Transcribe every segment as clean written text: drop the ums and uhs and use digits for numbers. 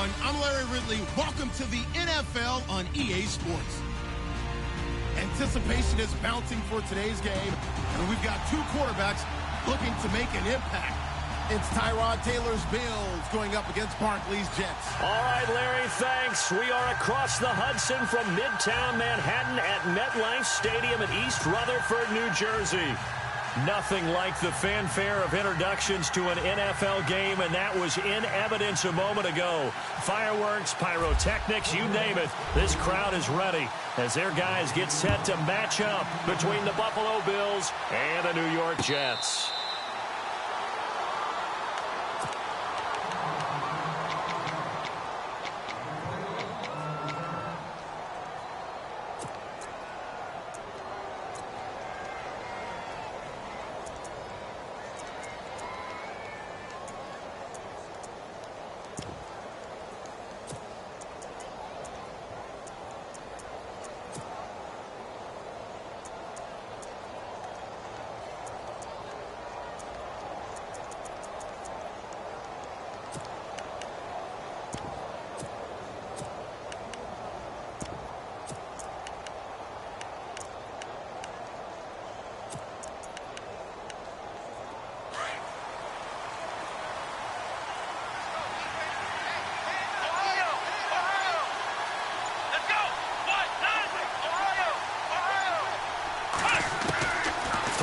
everyone. I'm Larry Ridley. Welcome to the NFL on EA Sports. Anticipation is mounting for today's game, and we've got two quarterbacks looking to make an impact. It's Tyrod Taylor's Bills going up against Barkley's Jets. All right, Larry, thanks. We are across the Hudson from Midtown Manhattan at MetLife Stadium in East Rutherford, New Jersey. Nothing like the fanfare of introductions to an NFL game, and that was in evidence a moment ago. Fireworks, pyrotechnics, you name it. This crowd is ready as their guys get set to match up between the Buffalo Bills and the New York Jets.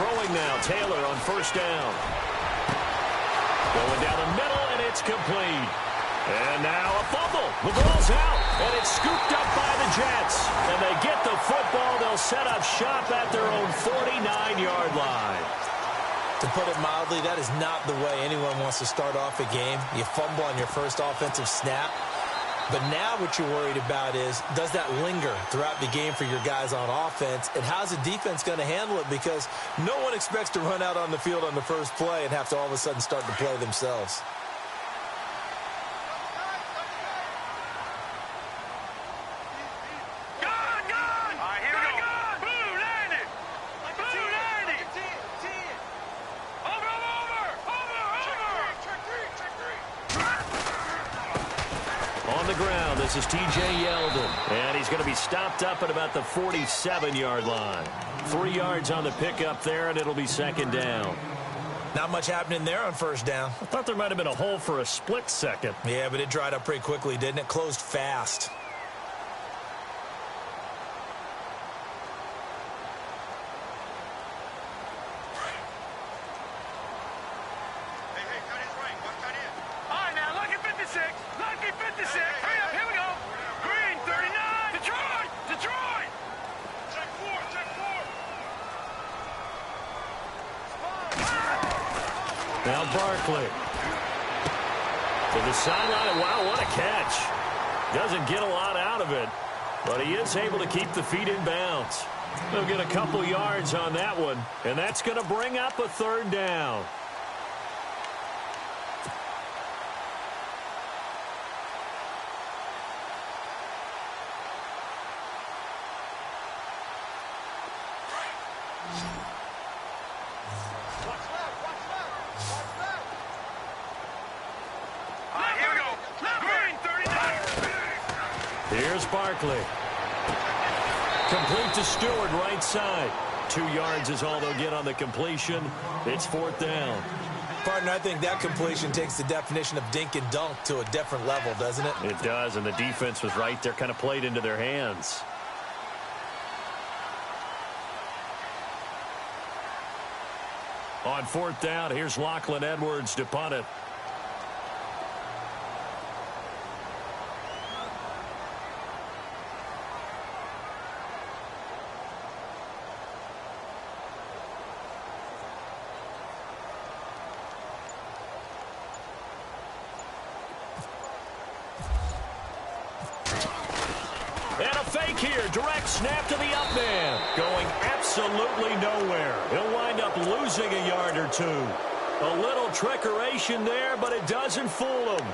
Throwing now, Taylor on first down. Going down the middle, and it's complete. And now a fumble. The ball's out, and it's scooped up by the Jets. And they get the football. They'll set up shop at their own 49-yard line. To put it mildly, that is not the way anyone wants to start off a game. You fumble on your first offensive snap. But now what you're worried about is, does that linger throughout the game for your guys on offense? And how's the defense going to handle it? Because no one expects to run out on the field on the first play and have to all of a sudden start to play themselves. This is T.J. Yeldon, and he's going to be stopped up at about the 47-yard line. 3 yards on the pickup there, and it'll be second down. Not much happening there on first down. I thought there might have been a hole for a split second. Yeah, but it dried up pretty quickly, didn't it? Closed fast. Now Barkley to the sideline. Wow, what a catch. Doesn't get a lot out of it, but he is able to keep the feet in bounds. They'll get a couple yards on that one, and that's going to bring up a third down. Here's Barkley. Complete to Stewart, right side. 2 yards is all they'll get on the completion. It's fourth down. Partner, I think that completion takes the definition of dink and dunk to a different level, doesn't it? It does, and the defense was right there, kind of played into their hands. On fourth down, here's Lachlan Edwards to punt it. And a fake here. Direct snap to the up man. Going absolutely nowhere. He'll wind up losing a yard or two. A little trickeration there, but it doesn't fool him.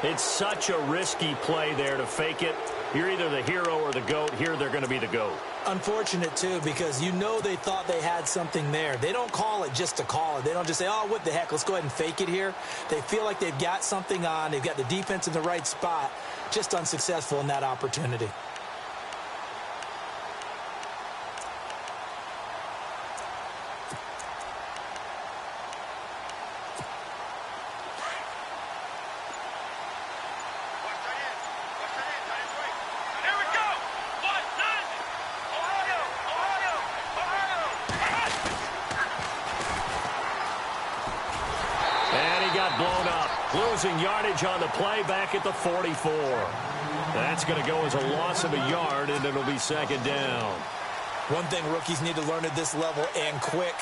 It's such a risky play there to fake it. You're either the hero or the GOAT. Here they're going to be the GOAT. Unfortunate, too, because you know they thought they had something there. They don't call it just to call it. They don't just say, oh, what the heck, let's go ahead and fake it here. They feel like they've got something on. They've got the defense in the right spot. Just unsuccessful in that opportunity. Blown up, losing yardage on the play back at the 44. That's going to go as a loss of a yard, and it'll be second down. One thing rookies need to learn at this level, and quick,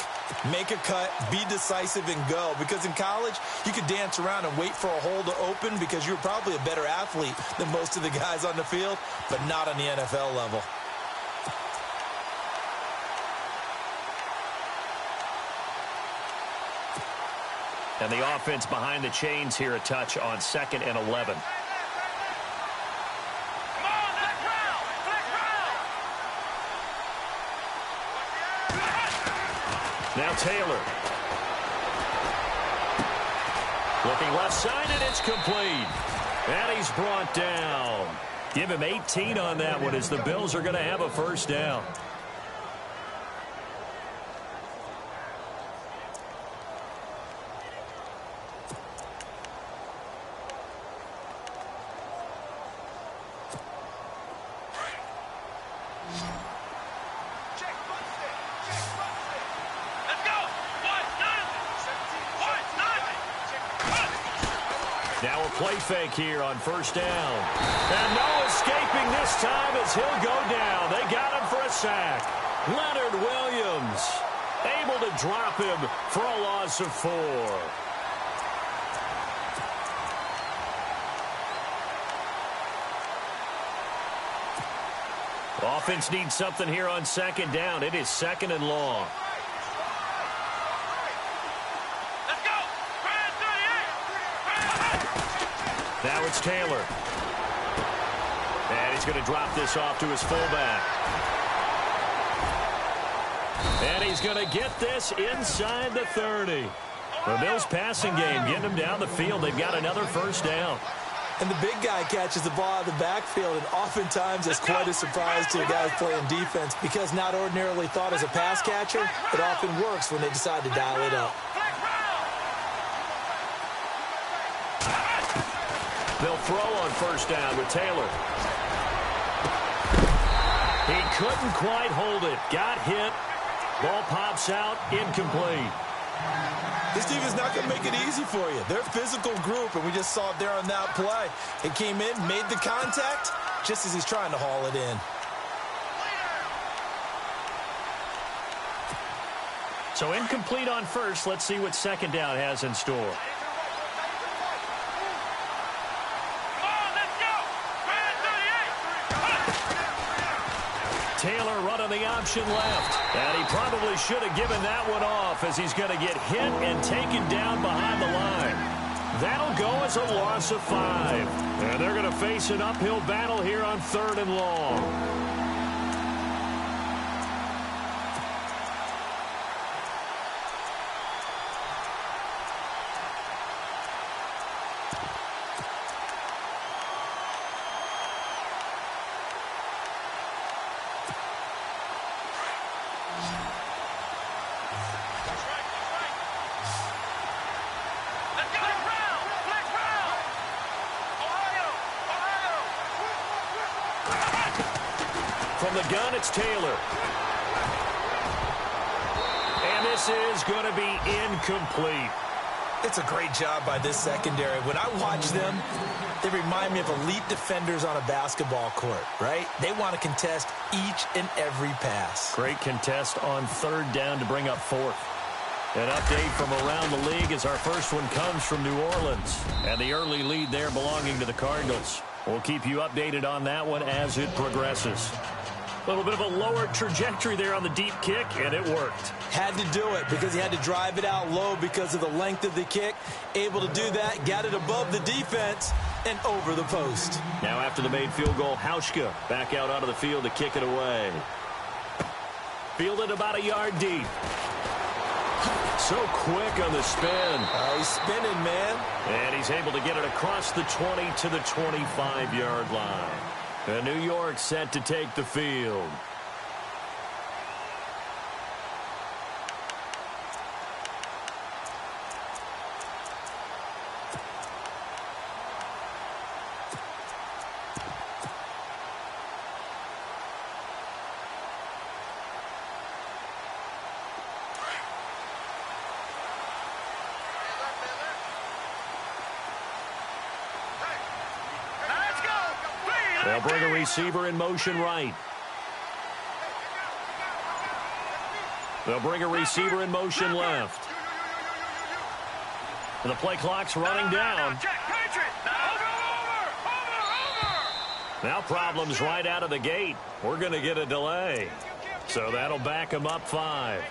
make a cut, be decisive, and go. Because in college, you could dance around and wait for a hole to open because you're probably a better athlete than most of the guys on the field, but not on the NFL level. And the offense behind the chains here, a touch on 2nd and 11. Now Taylor. Looking left side, and it's complete. And he's brought down. Give him 18 on that one as the Bills are going to have a first down. Now a play fake here on first down. And no escaping this time as he'll go down. They got him for a sack. Leonard Williams able to drop him for a loss of 4. Offense needs something here on second down. It is 2nd and long. Now it's Taylor. And he's going to drop this off to his fullback. And he's going to get this inside the 30. The Bills passing game getting them down the field. They've got another first down. And the big guy catches the ball out of the backfield, and oftentimes it's quite a surprise to the guys playing defense because not ordinarily thought as a pass catcher, it often works when they decide to dial it up. They'll throw on first down with Taylor. He couldn't quite hold it. Got hit. Ball pops out. Incomplete. This team is not going to make it easy for you. They're a physical group, and we just saw it there on that play. It came in, made the contact, just as he's trying to haul it in. So incomplete on first. Let's see what second down has in store. Taylor running the option left. And he probably should have given that one off as he's going to get hit and taken down behind the line. That'll go as a loss of 5. And they're going to face an uphill battle here on 3rd and long. From the gun, it's Taylor. And this is going to be incomplete. It's a great job by this secondary. When I watch them, they remind me of elite defenders on a basketball court, right? They want to contest each and every pass. Great contest on 3rd down to bring up 4th. An update from around the league as our first one comes from New Orleans. And the early lead there belonging to the Cardinals. We'll keep you updated on that one as it progresses. A little bit of a lower trajectory there on the deep kick, and it worked. Had to do it because he had to drive it out low because of the length of the kick. Able to do that, got it above the defense, and over the post. Now after the made field goal, Hauschka back out onto the field to kick it away. Fielded about a yard deep. So quick on the spin. He's spinning, man. And he's able to get it across the 20 to the 25-yard line. And New York set to take the field. They'll bring a receiver in motion right. They'll bring a receiver in motion left. And the play clock's running down. Now problems right out of the gate. We're going to get a delay. So that'll back them up 5.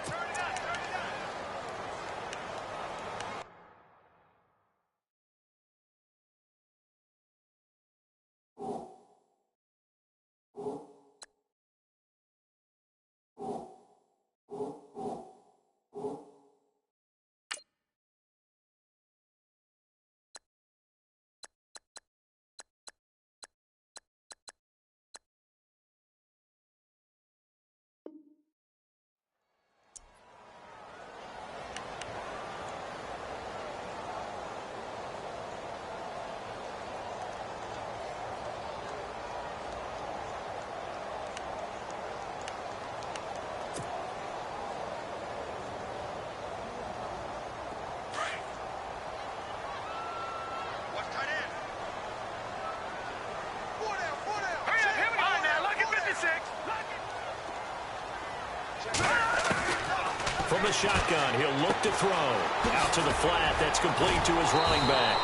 From the shotgun, he'll look to throw. Out to the flat. That's complete to his running back.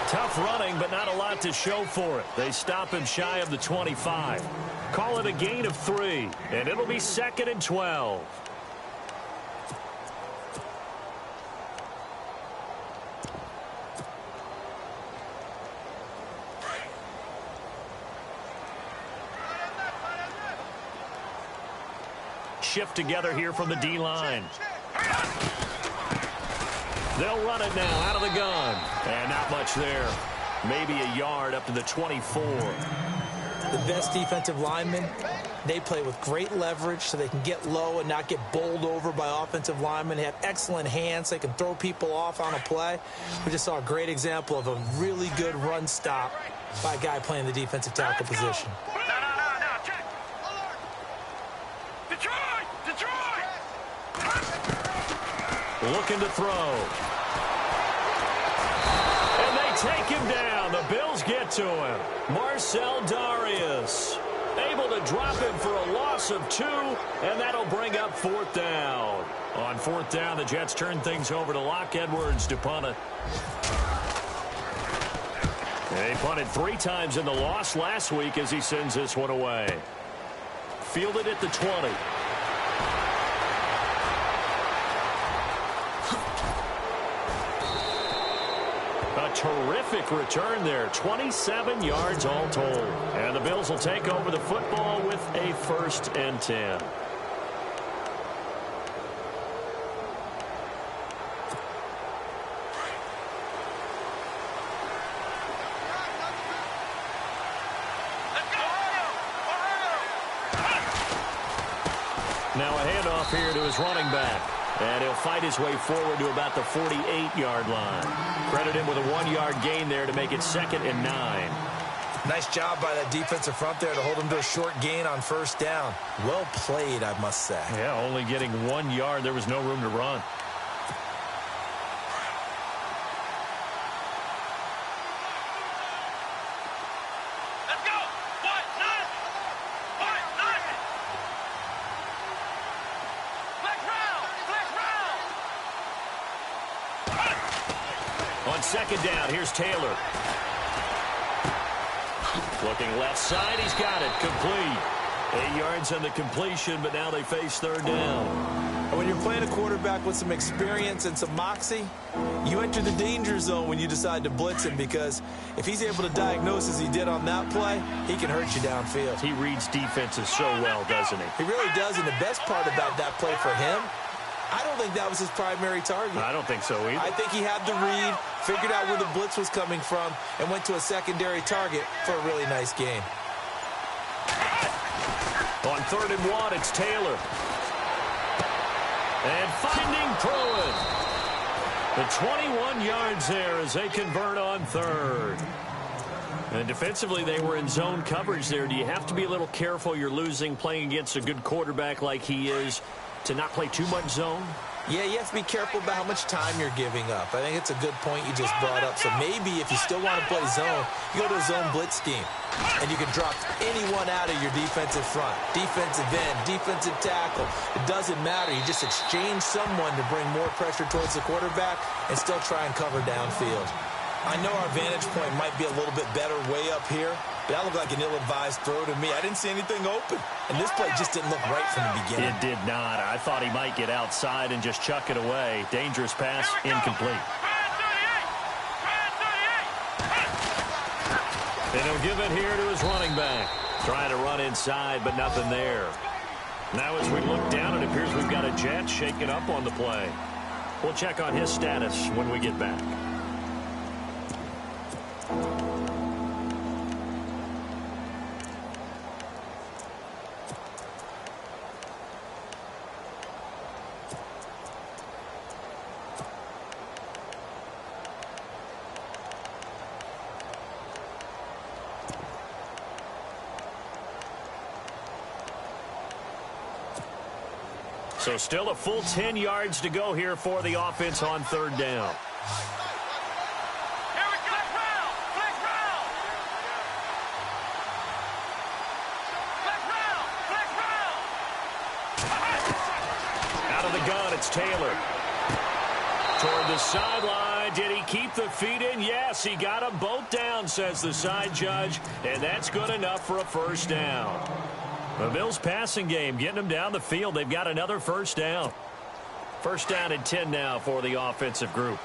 Tough running, but not a lot to show for it. They stop him shy of the 25. Call it a gain of 3, and it'll be 2nd and 12. Shift together here from the D-line. They'll run it now out of the gun. And not much there. Maybe a yard up to the 24. The best defensive linemen, they play with great leverage so they can get low and not get bowled over by offensive linemen. They have excellent hands. They can throw people off on a play. We just saw a great example of a really good run stop by a guy playing the defensive tackle position. Looking to throw. And they take him down. The Bills get to him. Marcell Dareus able to drop him for a loss of 2, and that'll bring up 4th down. On 4th down, the Jets turn things over to Locke Edwards to punt it. They punted 3 times in the loss last week as he sends this one away. Fielded at the 20. A terrific return there. 27 yards all told. And the Bills will take over the football with a 1st and 10. Now a handoff here to his running back. And he'll fight his way forward to about the 48-yard line. Credit him with a 1-yard gain there to make it 2nd and 9. Nice job by that defensive front there to hold him to a short gain on 1st down. Well played, I must say. Yeah, only getting 1 yard. There was no room to run. On 2nd down, here's Taylor. Looking left side, he's got it. Complete. 8 yards on the completion, but now they face 3rd down. And when you're playing a quarterback with some experience and some moxie, you enter the danger zone when you decide to blitz him, because if he's able to diagnose as he did on that play, he can hurt you downfield. He reads defenses so well, doesn't he? He really does, and the best part about that play for him, I don't think that was his primary target. I don't think so either. I think he had the read, figured out where the blitz was coming from, and went to a secondary target for a really nice gain. On 3rd and 1, it's Taylor. And finding Pruitt. The 21 yards there as they convert on 3rd. And defensively, they were in zone coverage there. Do you have to be a little careful? You're losing, playing against a good quarterback like he is, to not play too much zone? Yeah, you have to be careful about how much time you're giving up. I think it's a good point you just brought up. So maybe if you still want to play zone, you go to a zone blitz scheme. And you can drop anyone out of your defensive front. Defensive end, defensive tackle. It doesn't matter. You just exchange someone to bring more pressure towards the quarterback and still try and cover downfield. I know our vantage point might be a little bit better way up here, but that looked like an ill-advised throw to me. I didn't see anything open. And this play just didn't look right from the beginning. It did not. I thought he might get outside and just chuck it away. Dangerous pass, incomplete. And he'll give it here to his running back. Trying to run inside, but nothing there. Now as we look down, it appears we've got a Jet shaking up on the play. We'll check on his status when we get back. So still a full 10 yards to go here for the offense on 3rd down. Out of the gun, it's Taylor. Toward the sideline. Did he keep the feet in? Yes, he got them both down, says the side judge. And that's good enough for a 1st down. The Bills passing game, getting them down the field. They've got another 1st down. 1st down and 10 now for the offensive group.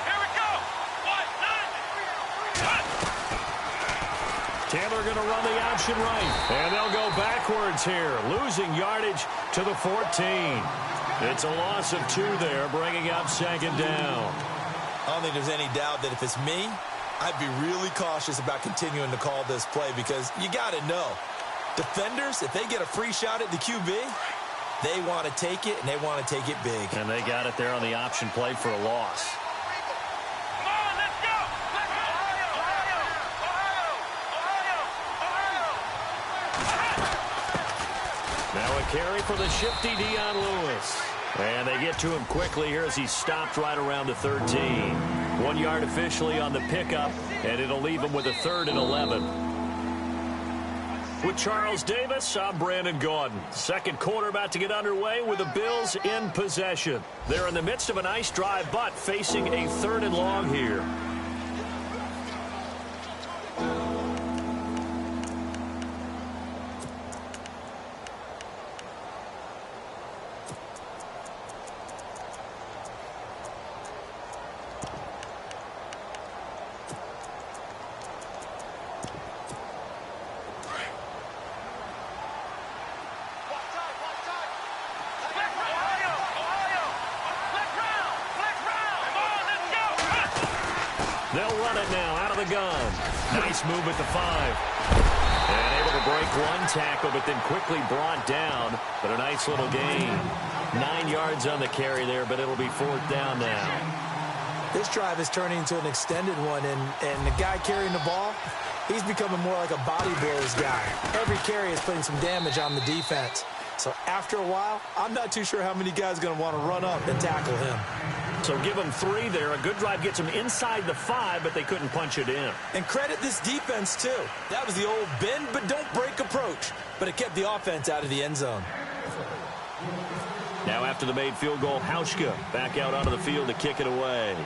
Here we go. Taylor going to run the option right. And they'll go backwards here, losing yardage to the 14. It's a loss of 2 there, bringing up 2nd down. I don't think there's any doubt that if it's me, I'd be really cautious about continuing to call this play, because you got to know, defenders, if they get a free shot at the QB, they want to take it, and they want to take it big. And they got it there on the option play for a loss. Come on, let's go. Now a carry for the shifty Dion Lewis. And they get to him quickly here as he stopped right around the 13. 1 yard officially on the pickup, and it'll leave him with a 3rd and 11. With Charles Davis, I'm Brandon Gaudin. Second quarter about to get underway with the Bills in possession. They're in the midst of a nice drive, but facing a 3rd and long here. They'll run it now out of the gun. Nice move at the 5. And able to break one tackle, but then quickly brought down. But a nice little gain. 9 yards on the carry there, but it'll be 4th down now. This drive is turning into an extended one, and the guy carrying the ball, he's becoming more like a body blows guy. Every carry is putting some damage on the defense. So after a while, I'm not too sure how many guys are going to want to run up and tackle him. So give them 3 there. A good drive gets them inside the 5, but they couldn't punch it in. And credit this defense, too. That was the old bend but don't break approach, but it kept the offense out of the end zone. Now after the made field goal, Hauschka back out onto the field to kick it away.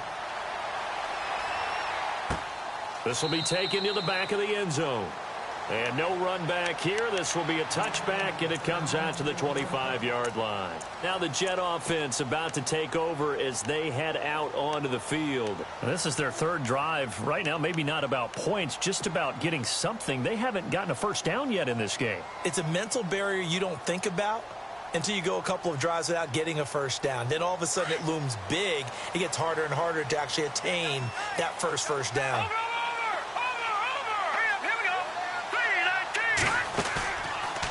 This will be taken to the back of the end zone. And no run back here. This will be a touchback, and it comes out to the 25-yard line. Now the Jet offense about to take over as they head out onto the field. This is their third drive. Right now, maybe not about points, just about getting something. They haven't gotten a first down yet in this game. It's a mental barrier you don't think about until you go a couple of drives without getting a first down. Then all of a sudden it looms big. It gets harder and harder to actually attain that first down.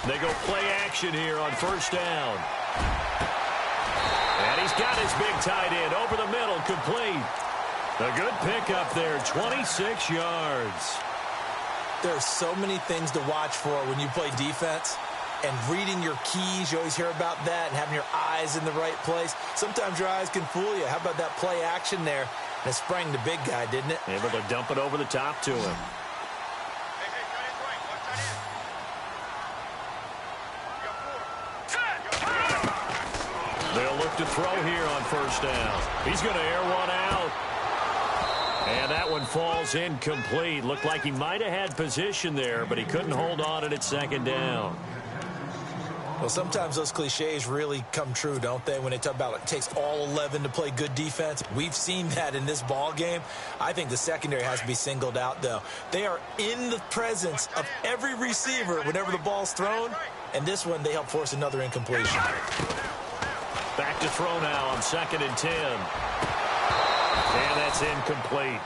They go play action here on first down. And he's got his big tight end over the middle, complete. A good pickup there, 26 yards. There are so many things to watch for when you play defense. And reading your keys, you always hear about that, and having your eyes in the right place. Sometimes your eyes can fool you. How about that play action there? And it sprang the big guy, didn't it? Able to dump it over the top to him. They'll look to throw here on first down. He's going to air one out. And that one falls incomplete. Looked like he might have had position there, but he couldn't hold on at second down. Well, sometimes those cliches really come true, don't they? When they talk about it takes all 11 to play good defense. We've seen that in this ball game. I think the secondary has to be singled out, though. They are in the presence of every receiver whenever the ball's thrown. And this one, they help force another incompletion. Back to throw now on 2nd and 10. And that's incomplete.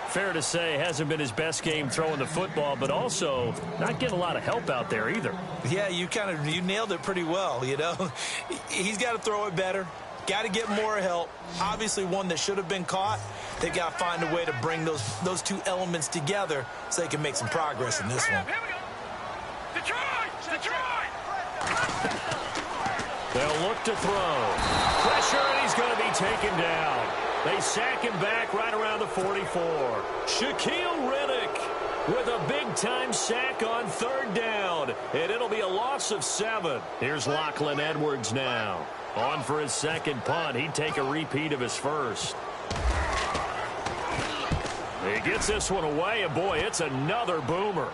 Fair to say, hasn't been his best game throwing the football, but also not getting a lot of help out there either. Yeah, you nailed it pretty well, you know. He's got to throw it better. Got to get more help. Obviously, one that should have been caught. They've got to find a way to bring those two elements together so they can make some progress in this one. They'll look to throw. Pressure, and he's going to be taken down. They sack him back right around the 44. Shaquille Riddick with a big-time sack on 3rd down. And it'll be a loss of 7. Here's Lachlan Edwards now. On for his second punt. He'd take a repeat of his first. He gets this one away, and boy, it's another boomer.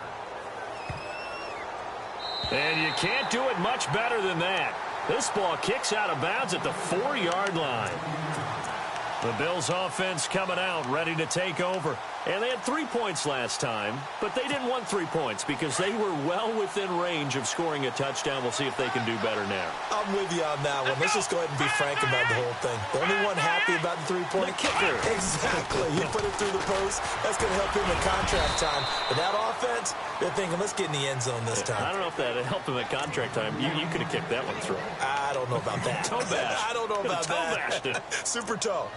And you can't do it much better than that. This ball kicks out of bounds at the 4-yard line. The Bills offense coming out, ready to take over. And they had 3 points last time, but they didn't want 3 points because they were well within range of scoring a touchdown. We'll see if they can do better now. I'm with you on that one. Let's just go ahead and be frank about the whole thing. The only one happy about the 3-point kicker. Exactly. You put it through the post. That's going to help him in contract time. But that offense, they're thinking, let's get in the end zone this time. I don't know if that helped him at contract time. You could have kicked that one through. I don't know about that. Toe bash. I don't know about toe that. Bashed it. Super toe.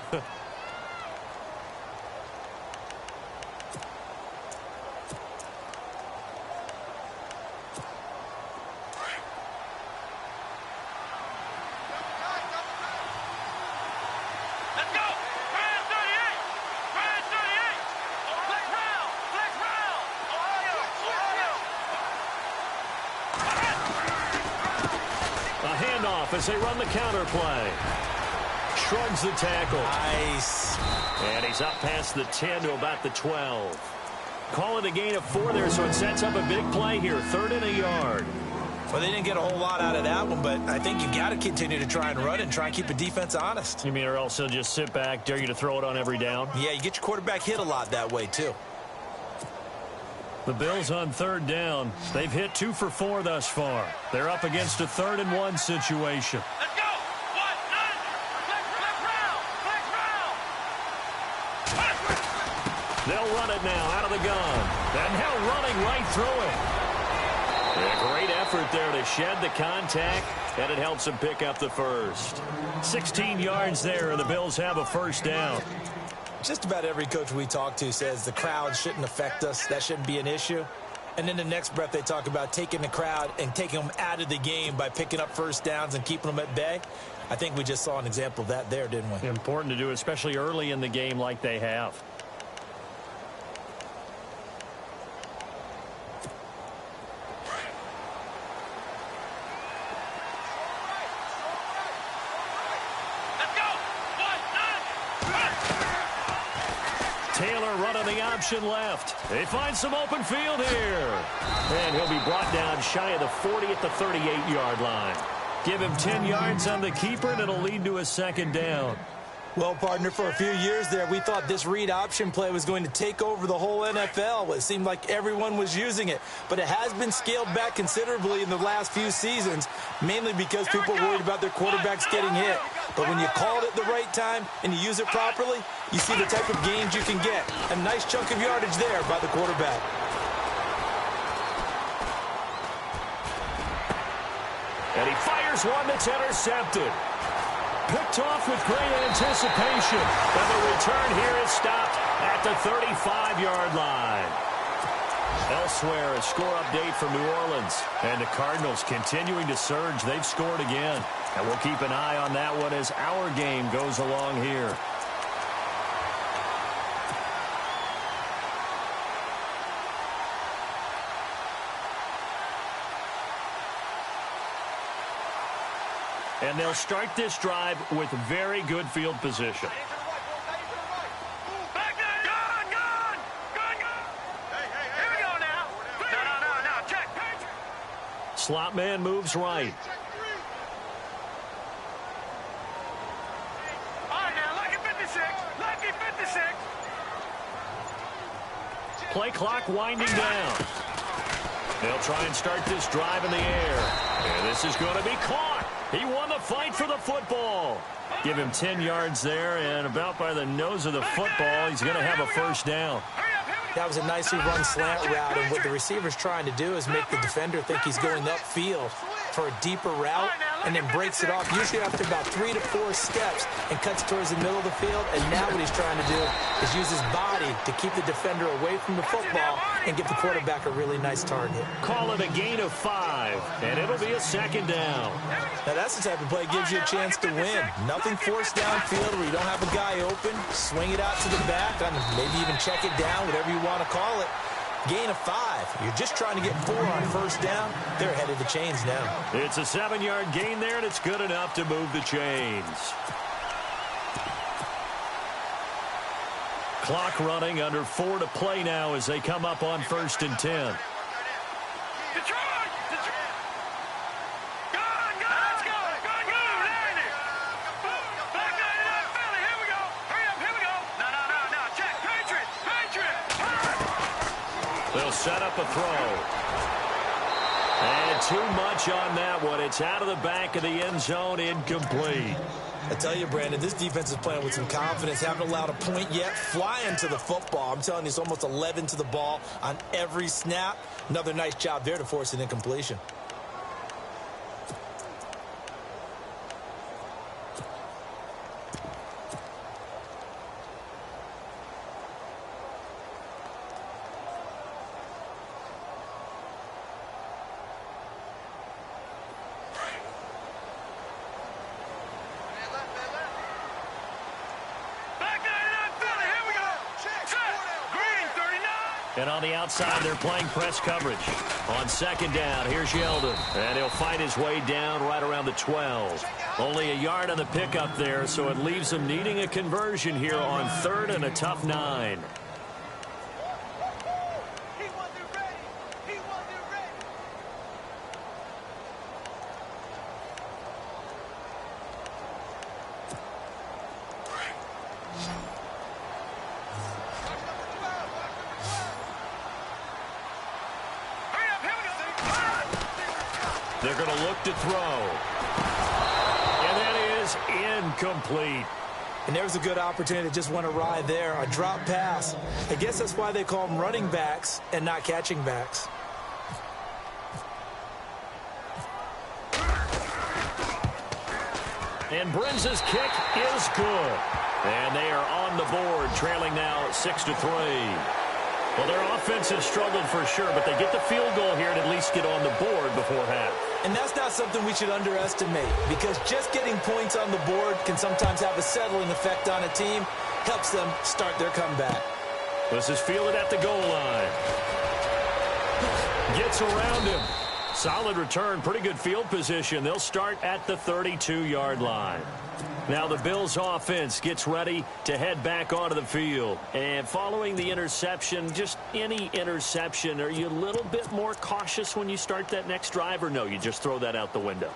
As they run the counter play. Shrugs the tackle. Nice. And he's up past the 10 to about the 12. Call it a gain of 4 there, so it sets up a big play here. 3rd and a yard. Well, they didn't get a whole lot out of that one, but I think you've got to continue to try and run it and try and keep the defense honest. You mean, or else they'll just sit back, dare you to throw it on every down? Yeah, you get your quarterback hit a lot that way, too. The Bills on 3rd down. They've hit 2 for 4 thus far. They're up against a 3rd and 1 situation. Let's go! They'll run it now out of the gun. And now running right through it. A great effort there to shed the contact, and it helps them pick up the first. 16 yards there, and the Bills have a first down. Just about every coach we talk to says the crowd shouldn't affect us. That shouldn't be an issue. And then the next breath they talk about taking the crowd and taking them out of the game by picking up first downs and keeping them at bay. I think we just saw an example of that there, didn't we? Important to do, especially early in the game like they have. Taylor running the option left. They find some open field here. And he'll be brought down shy of the 40 at the 38-yard line. Give him 10 yards on the keeper, and it'll lead to a second down. Well, partner, for a few years there, we thought this read option play was going to take over the whole NFL. It seemed like everyone was using it. But it has been scaled back considerably in the last few seasons, mainly because people are worried about their quarterbacks getting hit. But when you call it at the right time and you use it properly, you see the type of gains you can get. A nice chunk of yardage there by the quarterback. And he fires one that's intercepted. Picked off with great anticipation. And the return here is stopped at the 35-yard line. Elsewhere, a score update from New Orleans. And the Cardinals continuing to surge. They've scored again. And we'll keep an eye on that one as our game goes along here. And they'll start this drive with very good field position. Slot man moves right. Play clock winding down. They'll try and start this drive in the air. And this is going to be caught. He won the fight for the football. Give him 10 yards there, and about by the nose of the football, he's going to have a first down. That was a nicely run slant route, and what the receiver's trying to do is make the defender think he's going upfield for a deeper route, and then breaks it off, usually after about 3 to 4 steps, and cuts towards the middle of the field. And now what he's trying to do is use his body to keep the defender away from the football and give the quarterback a really nice target. Call it a gain of 5, and it'll be a second down. Now that's the type of play that gives you a chance to win. Nothing forced downfield where you don't have a guy open. Swing it out to the back, and maybe even check it down, whatever you want to call it. Gain of 5. You're just trying to get 4 on first down. They're ahead of the chains now. It's a 7-yard gain there, and it's good enough to move the chains. Clock running, under 4 to play now as they come up on 1st and 10. They'll set up a throw. And too much on that one. It's out of the back of the end zone, incomplete. I tell you, Brandon, this defense is playing with some confidence. Haven't allowed a point yet. Flying to the football. I'm telling you, it's almost 11 to the ball on every snap. Another nice job there to force an incompletion. And on the outside, they're playing press coverage. On 2nd down, here's Yeldon. And he'll fight his way down right around the 12. Only a yard on the pickup there, so it leaves them needing a conversion here on 3rd and a tough 9. They're going to look to throw. And that is incomplete. And there's a good opportunity to just went awry there. A drop pass. I guess that's why they call them running backs and not catching backs. And Brenza's kick is good. And they are on the board, trailing now 6-3. Well, their offense has struggled for sure, but they get the field goal here and at least get on the board before half. And that's not something we should underestimate, because just getting points on the board can sometimes have a settling effect on a team. Helps them start their comeback. This is fielded at the goal line. Gets around him. Solid return, pretty good field position. They'll start at the 32-yard line. Now the Bills offense gets ready to head back onto the field. And following the interception, just any interception, are you a little bit more cautious when you start that next drive, or no, you just throw that out the window?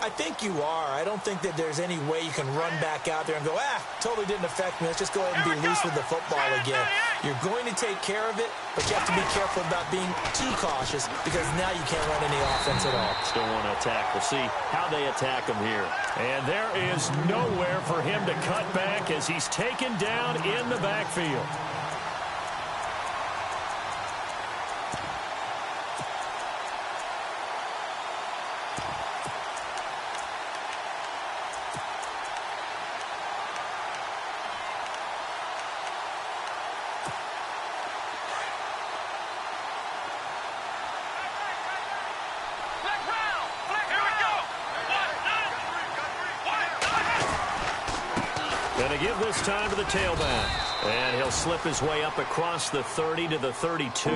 I think you are. I don't think that there's any way you can run back out there and go, totally didn't affect me. Let's just go ahead and be loose with the football again. You're going to take care of it, but you have to be careful about being too cautious because now you can't run any offense at all. Still want to attack. We'll see how they attack him here. And there is nowhere for him to cut back as he's taken down in the backfield. Going to give this time to the tailback. And he'll slip his way up across the 30 to the 32.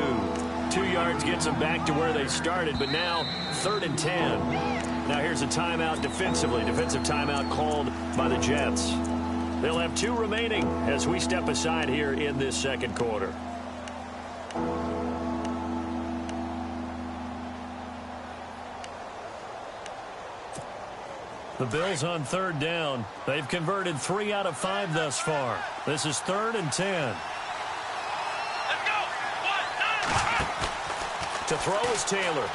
2 yards gets him back to where they started, but now 3rd and 10. Now here's a timeout defensively. Defensive timeout called by the Jets. They'll have 2 remaining as we step aside here in this second quarter. The Bills on 3rd down. They've converted 3 out of 5 thus far. This is 3rd and 10. Let's go. 1, 2, 3. To throw is Taylor.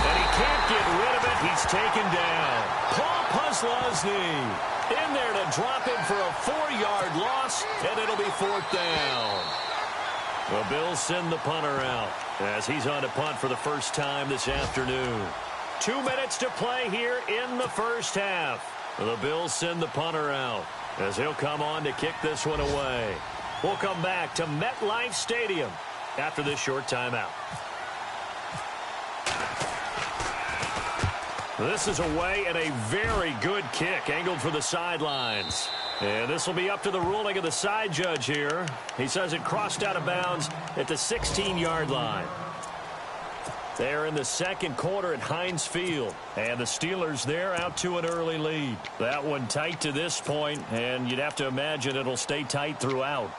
And he can't get rid of it. He's taken down. Paul Posluszny in there to drop him for a 4-yard loss, and it'll be 4th down. The Bills send the punter out as he's on to punt for the first time this afternoon. 2 minutes to play here in the first half. The Bills send the punter out as he'll come on to kick this one away. We'll come back to MetLife Stadium after this short timeout. This is away and a very good kick angled for the sidelines. And this will be up to the ruling of the side judge here. He says it crossed out of bounds at the 16-yard line. They're in the second quarter at Heinz Field. And the Steelers there out to an early lead. That one tight to this point, and you'd have to imagine it'll stay tight throughout.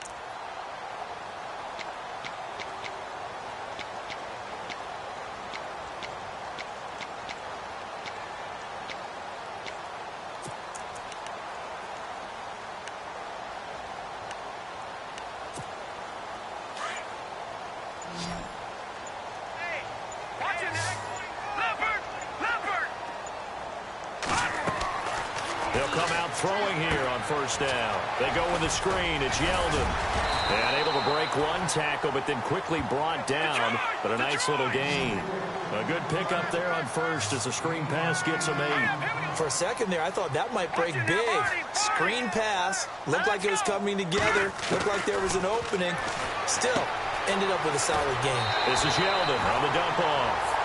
Throwing here on first down. They go with the screen. It's Yeldon. And able to break one tackle, but then quickly brought down. But a nice little gain. A good pickup there on first as the screen pass gets him 8. For a second there, I thought that might break big. Screen pass. Looked like it was coming together. Looked like there was an opening. Still, ended up with a solid gain. This is Yeldon on the dump off.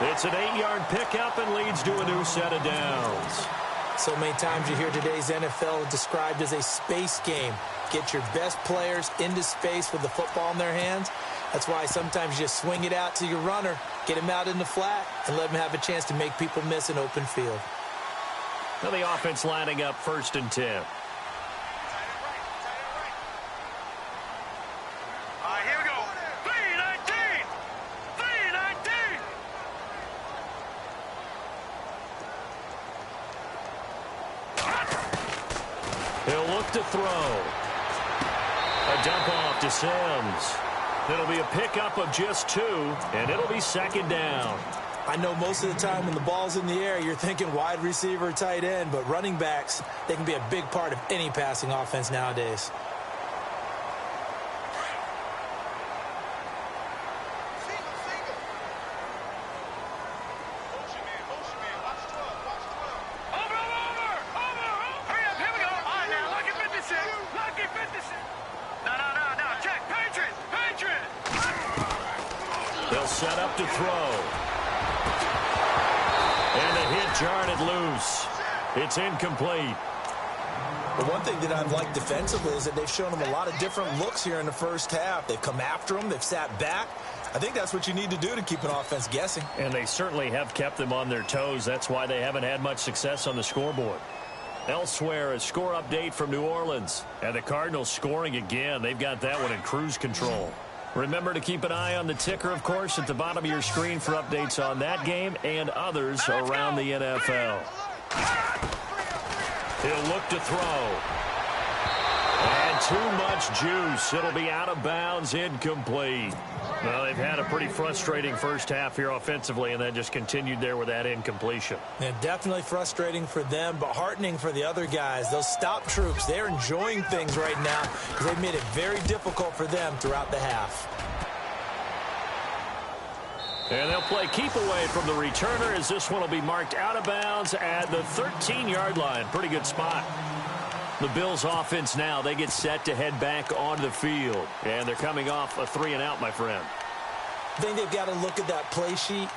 It's an 8-yard pickup and leads to a new set of downs. So many times you hear today's NFL described as a space game. Get your best players into space with the football in their hands. That's why sometimes you just swing it out to your runner, get him out in the flat, and let him have a chance to make people miss an open field. Now the offense lining up 1st and 10. Here we go. 3-19. 3-19. He'll look to throw. A dump off to Sims. It'll be a pickup of just 2, and it'll be 2nd down. I know most of the time when the ball's in the air, you're thinking wide receiver, tight end, but running backs, they can be a big part of any passing offense nowadays. Set up to throw. And the hit jarred it loose. It's incomplete. The one thing that I've liked defensively is that they've shown them a lot of different looks here in the first half. They've come after them. They've sat back. I think that's what you need to do to keep an offense guessing. And they certainly have kept them on their toes. That's why they haven't had much success on the scoreboard. Elsewhere, a score update from New Orleans. And the Cardinals scoring again. They've got that one in cruise control. Remember to keep an eye on the ticker, of course, at the bottom of your screen for updates on that game and others around the NFL. He'll look to throw. And too much juice. It'll be out of bounds, incomplete. Well, they've had a pretty frustrating first half here offensively, and then just continued there with that incompletion. And definitely frustrating for them, but heartening for the other guys. Those stop troops, they're enjoying things right now because they've made it very difficult for them throughout the half. And they'll play keep away from the returner as this one will be marked out of bounds at the 13-yard line. Pretty good spot. The Bills offense now, they get set to head back onto the field. And they're coming off a 3-and-out, my friend. I think they've got to look at that play sheet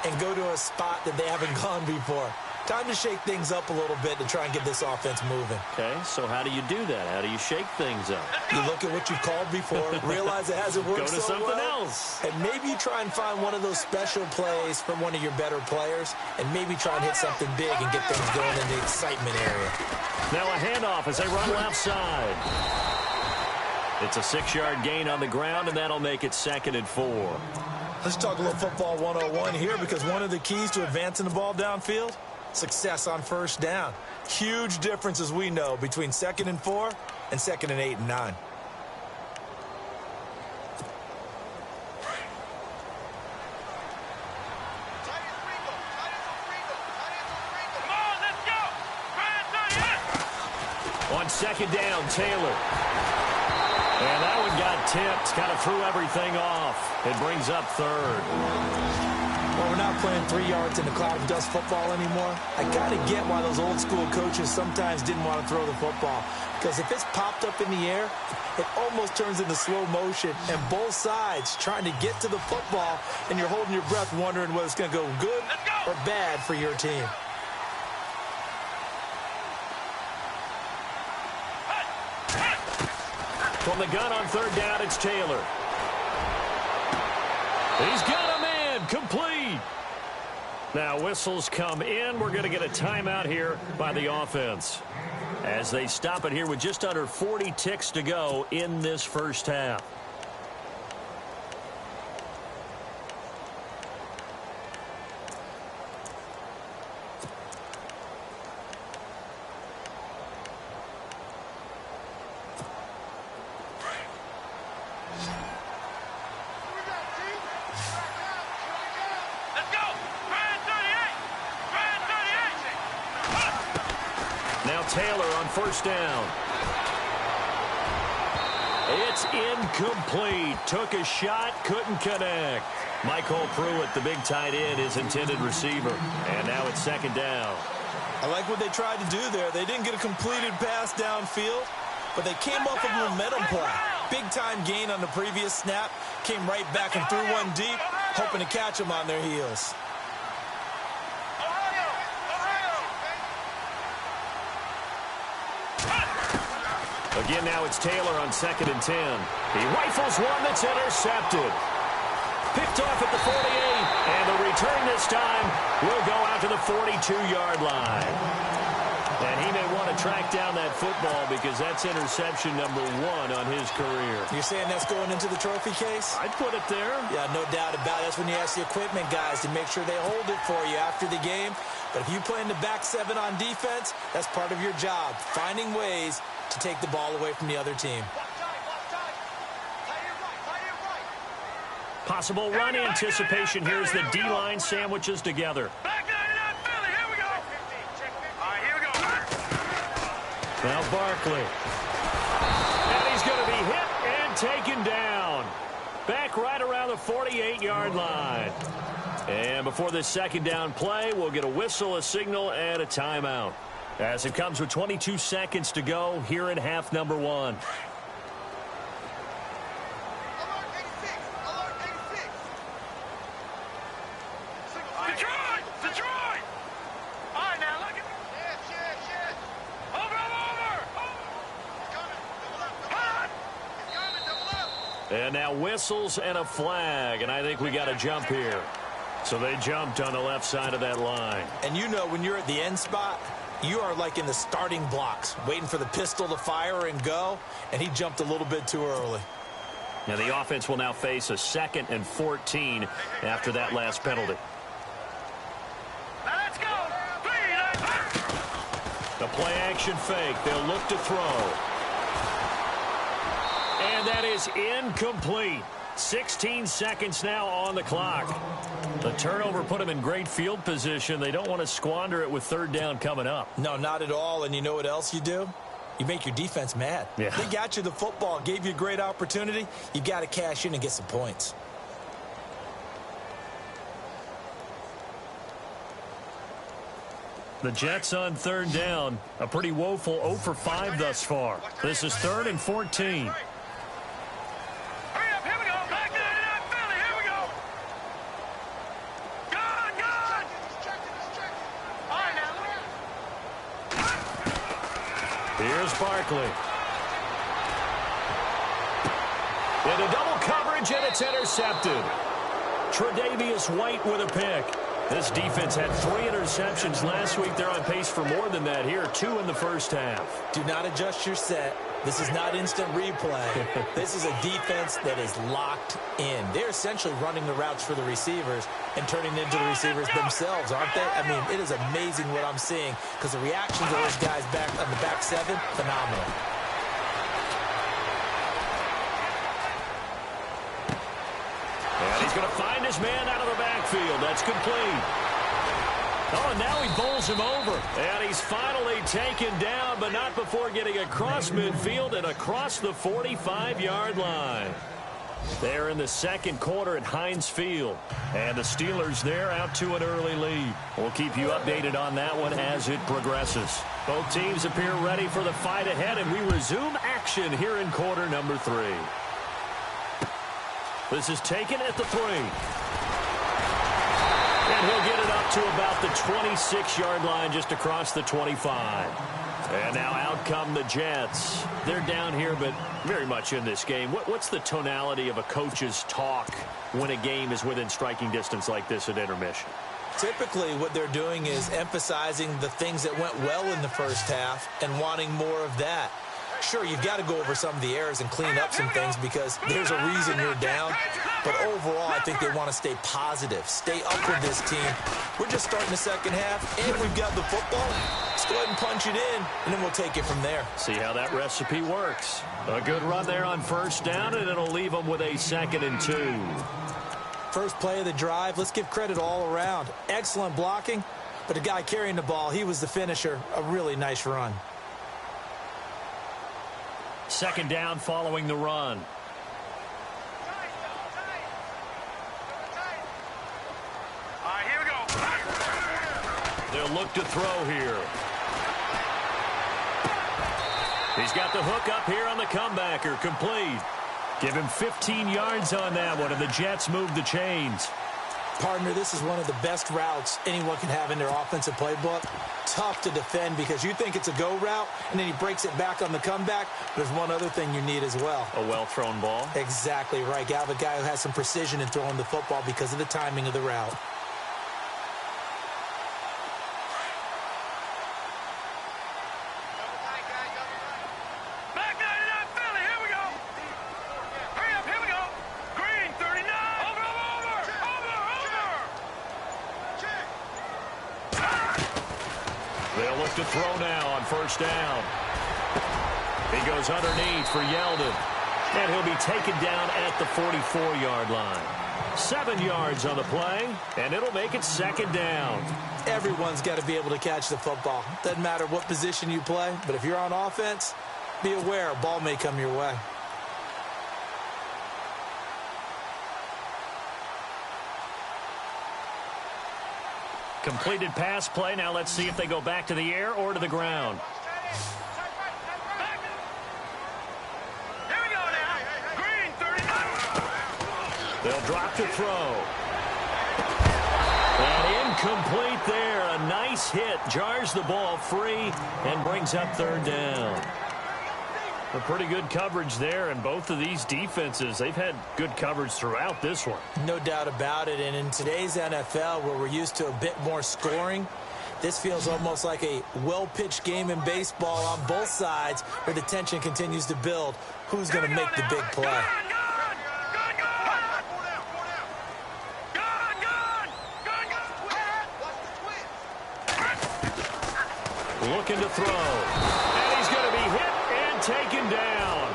and go to a spot that they haven't gone before. Time to shake things up a little bit to try and get this offense moving. Okay, so how do you do that? How do you shake things up? You look at what you've called before, realize it hasn't worked so so well. Go to something else. And maybe you try and find one of those special plays from one of your better players and maybe try and hit something big and get things going in the excitement area. Now a handoff as they run left side. It's a 6-yard gain on the ground, and that'll make it 2nd and 4. Let's talk a little football 101 here, because one of the keys to advancing the ball downfield, success on first down. Huge difference, as we know, between 2nd and 4 and 2nd and 8 and 9. On 2nd down, Taylor. And that one got tipped. Kind of threw everything off. It brings up 3rd. Well, we're not playing 3 yards in the cloud of dust football anymore. I got to get why those old school coaches sometimes didn't want to throw the football. Because if it's popped up in the air, it almost turns into slow motion. And both sides trying to get to the football, and you're holding your breath wondering whether it's going to go good or bad for your team. From the gun on 3rd down, it's Taylor. He's got a man, complete. Now whistles come in. We're going to get a timeout here by the offense as they stop it here with just under 40 ticks to go in this first half. Taylor on 1st down. It's incomplete. Took a shot, couldn't connect. Michael Pruitt, the big tight end, his intended receiver. And now it's 2nd down. I like what they tried to do there. They didn't get a completed pass downfield, but they came up with a momentum play. Big-time gain on the previous snap. Came right back and threw one deep, hoping to catch them on their heels. Again, now it's Taylor on 2nd and 10. He rifles one that's intercepted. Picked off at the 48, and the return this time will go out to the 42-yard line. And he may want to track down that football because that's interception number 1 on his career. You're saying that's going into the trophy case? I'd put it there. Yeah, no doubt about it. That's when you ask the equipment guys to make sure they hold it for you after the game. But if you play in the back 7 on defense, that's part of your job, finding ways to take the ball away from the other team. Possible run anticipation. Here's the D-line sandwiches together. Now Barkley. And he's going to be hit and taken down. Back right around the 48-yard line. And before this 2nd down play, we'll get a whistle, a signal, and a timeout. As it comes with 22 seconds to go here in half number 1. Detroit! All right, now look at... Yes. Over! And now whistles and a flag, and I think we got a jump here. So they jumped on the left side of that line. And you know when you're at the end spot, you are like in the starting blocks, waiting for the pistol to fire and go, and he jumped a little bit too early. Now the offense will now face a 2nd and 14 after that last penalty. Let's go. The play action fake. They'll look to throw. And that is incomplete. 16 seconds now on the clock. The turnover put them in great field position. They don't want to squander it with 3rd down coming up. No, not at all. And you know what else you do? You make your defense mad. Yeah. They got you the football, gave you a great opportunity. You got to cash in and get some points. The Jets on 3rd down. A pretty woeful 0 for 5 thus far. This is 3rd and 14. Here's Barkley. Into double coverage, and it's intercepted. Tre'Davious White with a pick. This defense had 3 interceptions last week. They're on pace for more than that here, 2 in the first half. Do not adjust your set. This is not instant replay. This is a defense that is locked in. They're essentially running the routes for the receivers and turning into the receivers themselves, aren't they? I mean, it is amazing what I'm seeing because the reactions of those guys back on the back 7, phenomenal. And he's going to find his man out of the backfield. That's complete. Oh, and now he bowls him over. And he's finally taken down, but not before getting across midfield and across the 45-yard line. They're in the 2nd quarter at Heinz Field. And the Steelers there out to an early lead. We'll keep you updated on that one as it progresses. Both teams appear ready for the fight ahead, and we resume action here in quarter number 3. This is taken at the 3. And he'll get it up to about the 26-yard line, just across the 25. And now out come the Jets. They're down here, but very much in this game. What's the tonality of a coach's talk when a game is within striking distance like this at intermission? Typically, what they're doing is emphasizing the things that went well in the first half and wanting more of that. Sure, you've got to go over some of the errors and clean up some things because there's a reason you're down. But overall, I think they want to stay positive, stay up with this team. We're just starting the second half, and we've got the football. Let's go ahead and punch it in, and then we'll take it from there. See how that recipe works. A good run there on 1st down, and it'll leave them with a 2nd and 2. First play of the drive, let's give credit all around. Excellent blocking, but the guy carrying the ball, he was the finisher. A really nice run. 2nd down following the run. All right, here we go. They'll look to throw here. He's got the hook up here on the comebacker. Complete. Give him 15 yards on that one, and the Jets move the chains. Partner, this is one of the best routes anyone can have in their offensive playbook. Tough to defend because you think it's a go route, and then he breaks it back on the comeback. There's one other thing you need as well. A well-thrown ball. Exactly right. You have a guy who has some precision in throwing the football because of the timing of the route. Back 99, Philly, here we go. Hurry up, here we go. Green, 39. Over. They'll look to throw now on 1st down. He goes underneath for Yeldon. And he'll be taken down at the 44-yard line. 7 yards on the play, and it'll make it 2nd down. Everyone's got to be able to catch the football. Doesn't matter what position you play, but if you're on offense, be aware a ball may come your way. Completed pass play. Now let's see if they go back to the air or to the ground. Here we go now. Green, 39. They'll drop to throw. And incomplete there. A nice hit. Jars the ball free and brings up 3rd down. A pretty good coverage there, and both of these defenses, they've had good coverage throughout this one. No doubt about it, and in today's NFL, where we're used to a bit more scoring, this feels almost like a well-pitched game in baseball on both sides where the tension continues to build. Who's going to make the big play? Looking to throw. And he's going to be hit and taken down.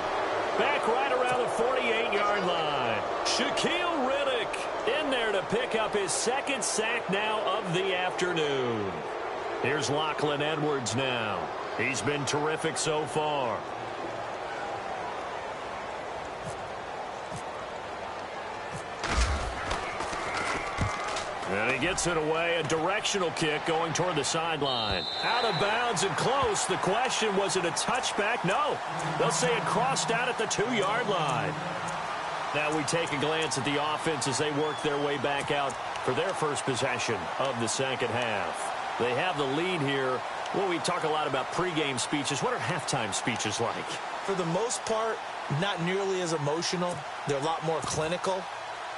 Back right around the 48-yard line. Shaquille Riddick in there to pick up his second sack now of the afternoon. Here's Lachlan Edwards now. He's been terrific so far. And he gets it away, a directional kick going toward the sideline. Out of bounds and close. The question, was it a touchback? No. They'll say it crossed out at the 2-yard line. Now we take a glance at the offense as they work their way back out for their first possession of the second half. They have the lead here. Well, we talk a lot about pregame speeches. What are halftime speeches like? For the most part, not nearly as emotional. They're a lot more clinical.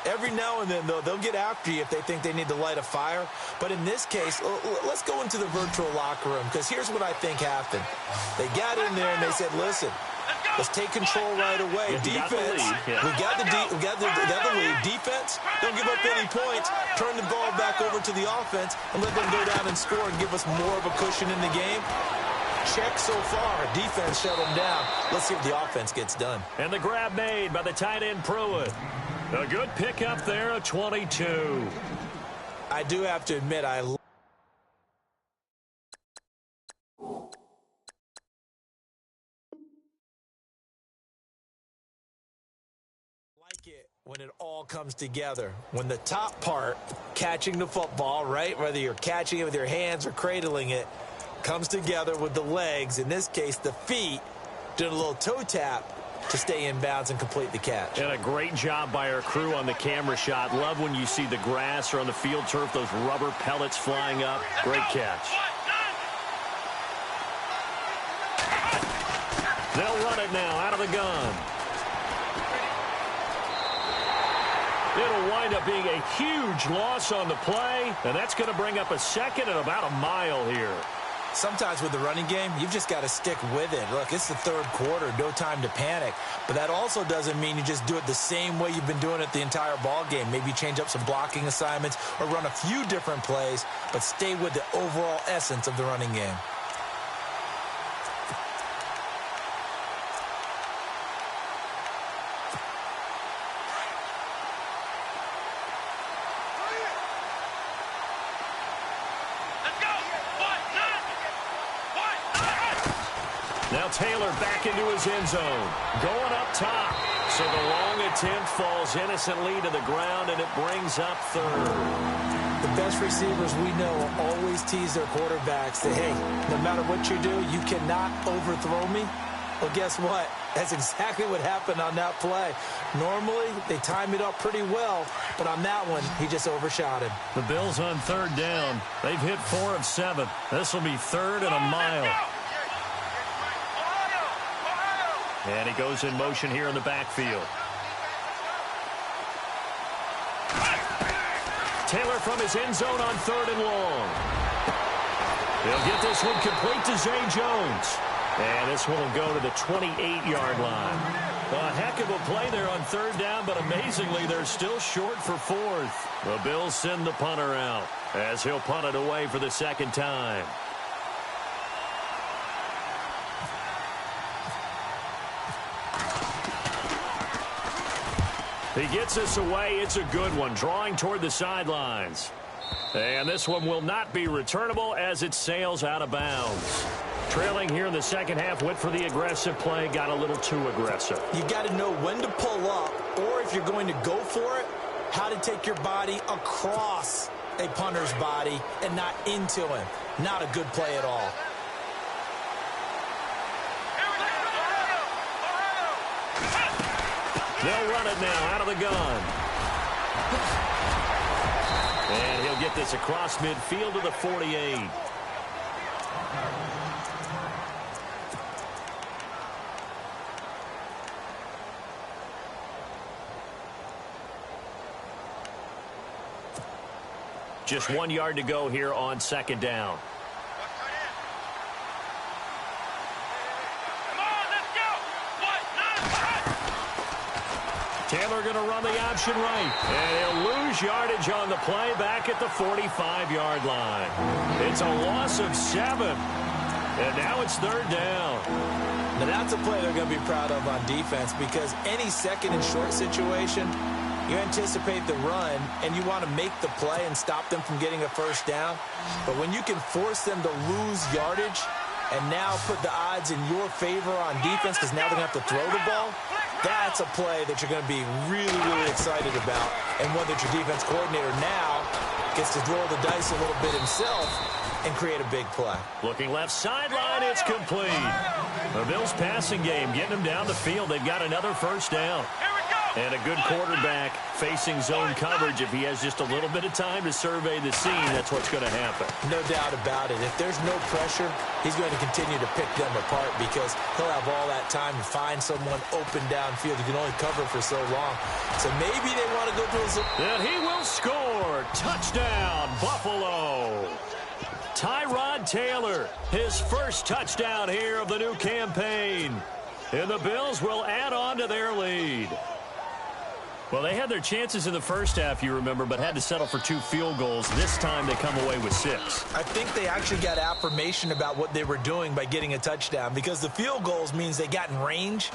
Every now and then, though, they'll get after you if they think they need to light a fire. But in this case, let's go into the virtual locker room, because here's what I think happened. They got in there and they said, listen, let's take control right away. Defense, we got the lead. Defense, don't give up any points. Turn the ball back over to the offense and let them go down and score and give us more of a cushion in the game. Check so far. Defense shut them down. Let's see if the offense gets done. And the grab made by the tight end Pruitt. A good pickup there, a 22. I do have to admit, I like it when it all comes together. When the top part, catching the football, right, whether you're catching it with your hands or cradling it, comes together with the legs, in this case the feet, doing a little toe tap to stay in bounds and complete the catch. And a great job by our crew on the camera shot. Love when you see the grass or on the field turf, those rubber pellets flying up. Great catch. They'll run it now out of the gun. It'll wind up being a huge loss on the play, and that's going to bring up a second and about a mile here. Sometimes with the running game, you've just got to stick with it. Look, it's the third quarter, no time to panic. But that also doesn't mean you just do it the same way you've been doing it the entire ball game. Maybe change up some blocking assignments or run a few different plays, but stay with the overall essence of the running game. Now Taylor back into his end zone. Going up top. So the long attempt falls innocently to the ground, and it brings up third. The best receivers we know always tease their quarterbacks that, hey, no matter what you do, you cannot overthrow me. Well, guess what? That's exactly what happened on that play. Normally, they time it up pretty well, but on that one, he just overshot him. The Bills on third down. They've hit 4 of 7. This will be third and a mile. And he goes in motion here in the backfield. Taylor from his end zone on third and long. He'll get this one complete to Zay Jones. And this one will go to the 28-yard line. A heck of a play there on third down, but amazingly, they're still short for fourth. The Bills send the punter out as he'll punt it away for the second time. He gets this away. It's a good one, drawing toward the sidelines. And this one will not be returnable as it sails out of bounds. Trailing here in the second half, went for the aggressive play, got a little too aggressive. You got to know when to pull up, or if you're going to go for it, how to take your body across a punter's body and not into him. Not a good play at all. They'll run it now out of the gun. And he'll get this across midfield to the 48. Just 1 yard to go here on second down. Taylor going to run the option right. And he'll lose yardage on the play back at the 45-yard line. It's a loss of 7. And now it's third down. Now that's a play they're going to be proud of on defense, because any second and short situation, you anticipate the run and you want to make the play and stop them from getting a first down. But when you can force them to lose yardage and now put the odds in your favor on defense because now they're going to have to throw the ball, that's a play that you're going to be really, really excited about, and one that your defense coordinator now gets to roll the dice a little bit himself and create a big play. Looking left sideline, it's complete. The Bills passing game getting them down the field. They've got another first down. And a good quarterback facing zone coverage. If he has just a little bit of time to survey the scene, that's what's going to happen. No doubt about it. If there's no pressure, he's going to continue to pick them apart because he'll have all that time to find someone open downfield. He can only cover for so long. So maybe they want to go to his... And he will score. Touchdown, Buffalo. Tyrod Taylor, his first touchdown here of the new campaign. And the Bills will add on to their lead. Well, they had their chances in the first half, you remember, but had to settle for 2 field goals. This time they come away with 6. I think they actually got affirmation about what they were doing by getting a touchdown, because the field goals means they got in range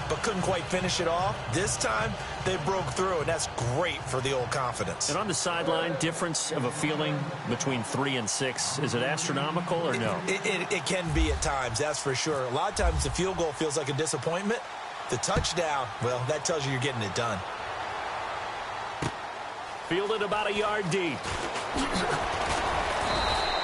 but couldn't quite finish it off. This time they broke through, and that's great for the old confidence. And on the sideline, difference of a feeling between 3 and 6, is it astronomical or no? It can be at times, that's for sure. A lot of times the field goal feels like a disappointment. The touchdown, well, that tells you you're getting it done. Fielded about a yard deep.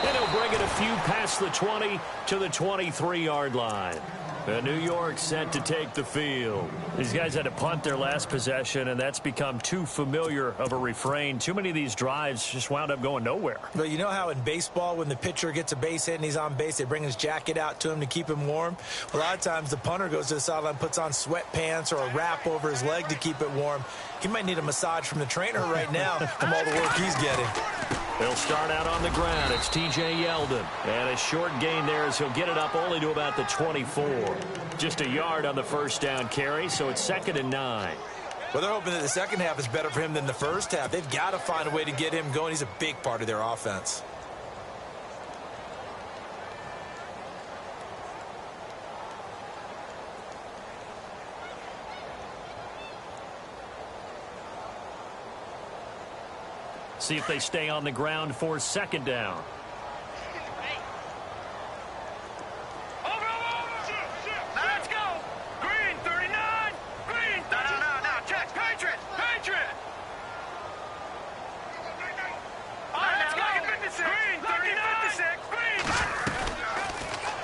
And he'll bring it a few past the 20 to the 23-yard line. And New York set to take the field. These guys had to punt their last possession, and that's become too familiar of a refrain. Too many of these drives just wound up going nowhere. But you know how in baseball, when the pitcher gets a base hit and he's on base, they bring his jacket out to him to keep him warm? A lot of times the punter goes to the sideline, puts on sweatpants or a wrap over his leg to keep it warm. He might need a massage from the trainer right now from all the work he's getting. They'll start out on the ground. It's T.J. Yeldon. And a short gain there as he'll get it up only to about the 24. Just a yard on the first down carry, so it's 2nd and 9. Well, they're hoping that the second half is better for him than the first half. They've got to find a way to get him going. He's a big part of their offense. See if they stay on the ground for 2nd down. Let's go. Green 39. Green. No. Check. Patriot. Let's go. Green 39. Green.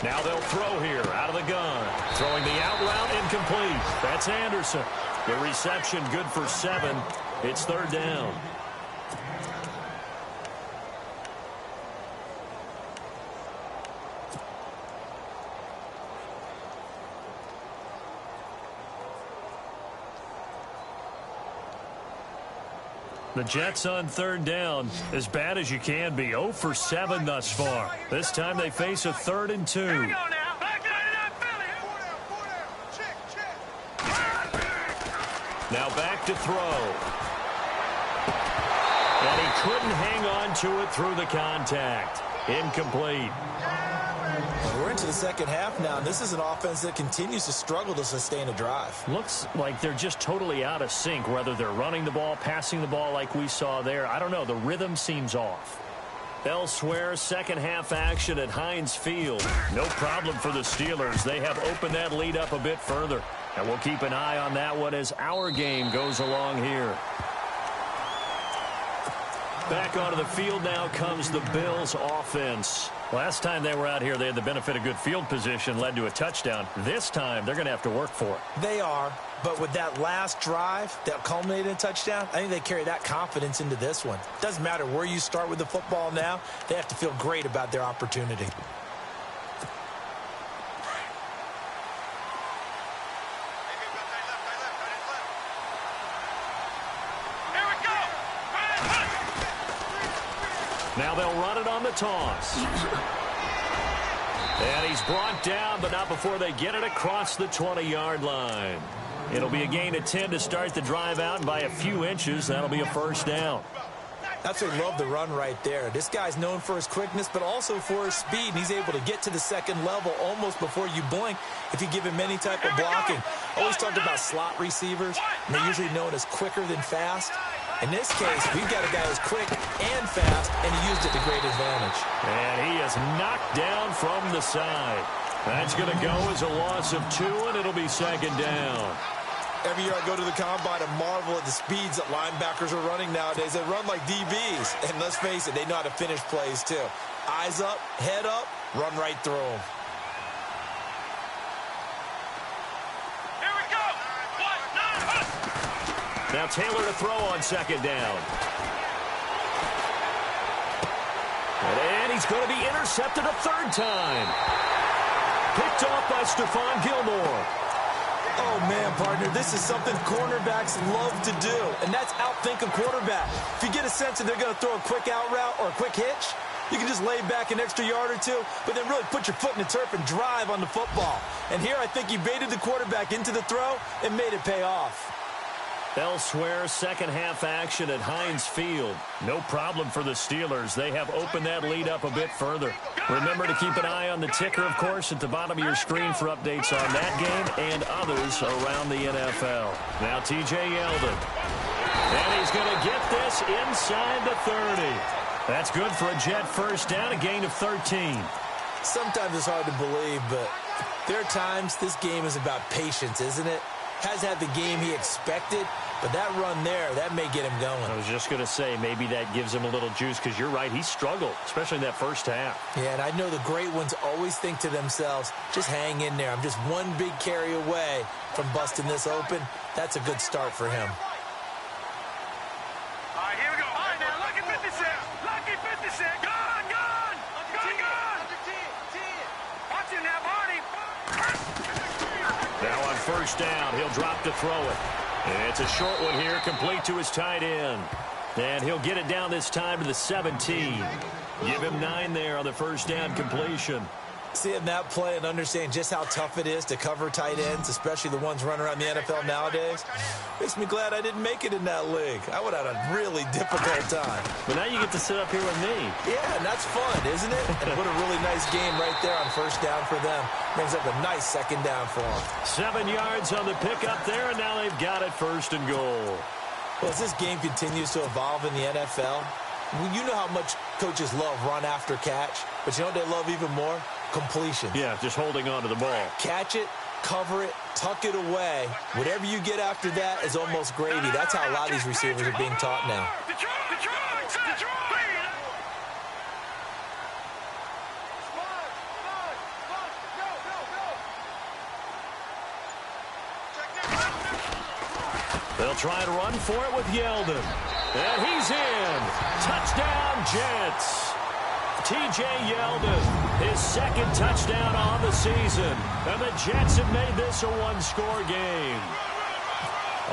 Now they'll throw here out of the gun. Throwing the out route incomplete. That's Anderson. The reception good for 7. It's 3rd down. The Jets on 3rd down, as bad as you can be. 0 for 7 thus far. This time they face a 3rd and 2. Here we go now. Back 99 Philly. Now back to throw. And he couldn't hang on to it through the contact. Incomplete. We're into the second half now, and this is an offense that continues to struggle to sustain a drive. Looks like they're just totally out of sync, whether they're running the ball, passing the ball like we saw there. I don't know. The rhythm seems off. Elsewhere, second half action at Heinz Field. No problem for the Steelers. They have opened that lead up a bit further. And we'll keep an eye on that one as our game goes along here. Back onto the field now comes the Bills offense. Last time they were out here, they had the benefit of good field position, led to a touchdown. This time, they're going to have to work for it. They are, but with that last drive that culminated in a touchdown, I think they carry that confidence into this one. Doesn't matter where you start with the football now, they have to feel great about their opportunity. Now they'll run it on the toss. And he's brought down, but not before they get it across the 20-yard line. It'll be a gain of 10 to start the drive out, and by a few inches, that'll be a first down. That's what I love the run right there. This guy's known for his quickness, but also for his speed. He's able to get to the second level almost before you blink if you give him any type of blocking. Always talked about slot receivers, and they're usually known as quicker than fast. In this case, we've got a guy who's quick and fast, and he used it to great advantage. And he is knocked down from the side. That's going to go as a loss of 2, and it'll be second down. Every year I go to the combine and marvel at the speeds that linebackers are running nowadays. They run like DBs. And let's face it, they know how to finish plays too. Eyes up, head up, run right through them. Here we go. Now Taylor to throw on second down. And he's going to be intercepted a third time. Picked off by Stephon Gilmore. Oh, man, partner, this is something cornerbacks love to do, and that's outthink a quarterback. If you get a sense that they're going to throw a quick out route or a quick hitch, you can just lay back an extra yard or two, but then really put your foot in the turf and drive on the football. And here I think he baited the quarterback into the throw and made it pay off. Elsewhere, second half action at Heinz Field. No problem for the Steelers. They have opened that lead up a bit further. Remember to keep an eye on the ticker, of course, at the bottom of your screen for updates on that game and others around the NFL. Now T.J. Yeldon. And he's going to get this inside the 30. That's good for a Jet first down, a gain of 13. Sometimes it's hard to believe, but there are times this game is about patience, isn't it? Hasn't had the game he expected, but that run there, that may get him going. I was just going to say, maybe that gives him a little juice, because you're right, he struggled, especially in that first half. Yeah, and I know the great ones always think to themselves, just hang in there. I'm just one big carry away from busting this open. That's a good start for him. All right, here we go. All right, now, lucky 50 cent. Lucky 50 cent. Gone, gone. Gone, gone. Watch it now, Barney. Now on first down, he'll drop to throw it. And it's a short one here, complete to his tight end. And he'll get it down this time to the 17. Give him 9 there on the first down completion. Seeing that play and understand just how tough it is to cover tight ends, especially the ones running around the NFL nowadays, makes me glad I didn't make it in that league. I would have had a really difficult time. But now you get to sit up here with me. Yeah, and that's fun, isn't it? And what a really nice game right there on first down for them. Brings up a nice second down for them. 7 yards on the pickup there, and now they've got it first and goal. Well, as this game continues to evolve in the NFL, you know how much coaches love run after catch, but you know what they love even more? Completion. Yeah, just holding on to the ball. Catch it, cover it, tuck it away. Whatever you get after that is almost gravy. That's how a lot of these receivers are being taught now. They'll try and run for it with Yeldon. And he's in. Touchdown, Jets. T.J. Yeldon, his second touchdown on the season. And the Jets have made this a one-score game.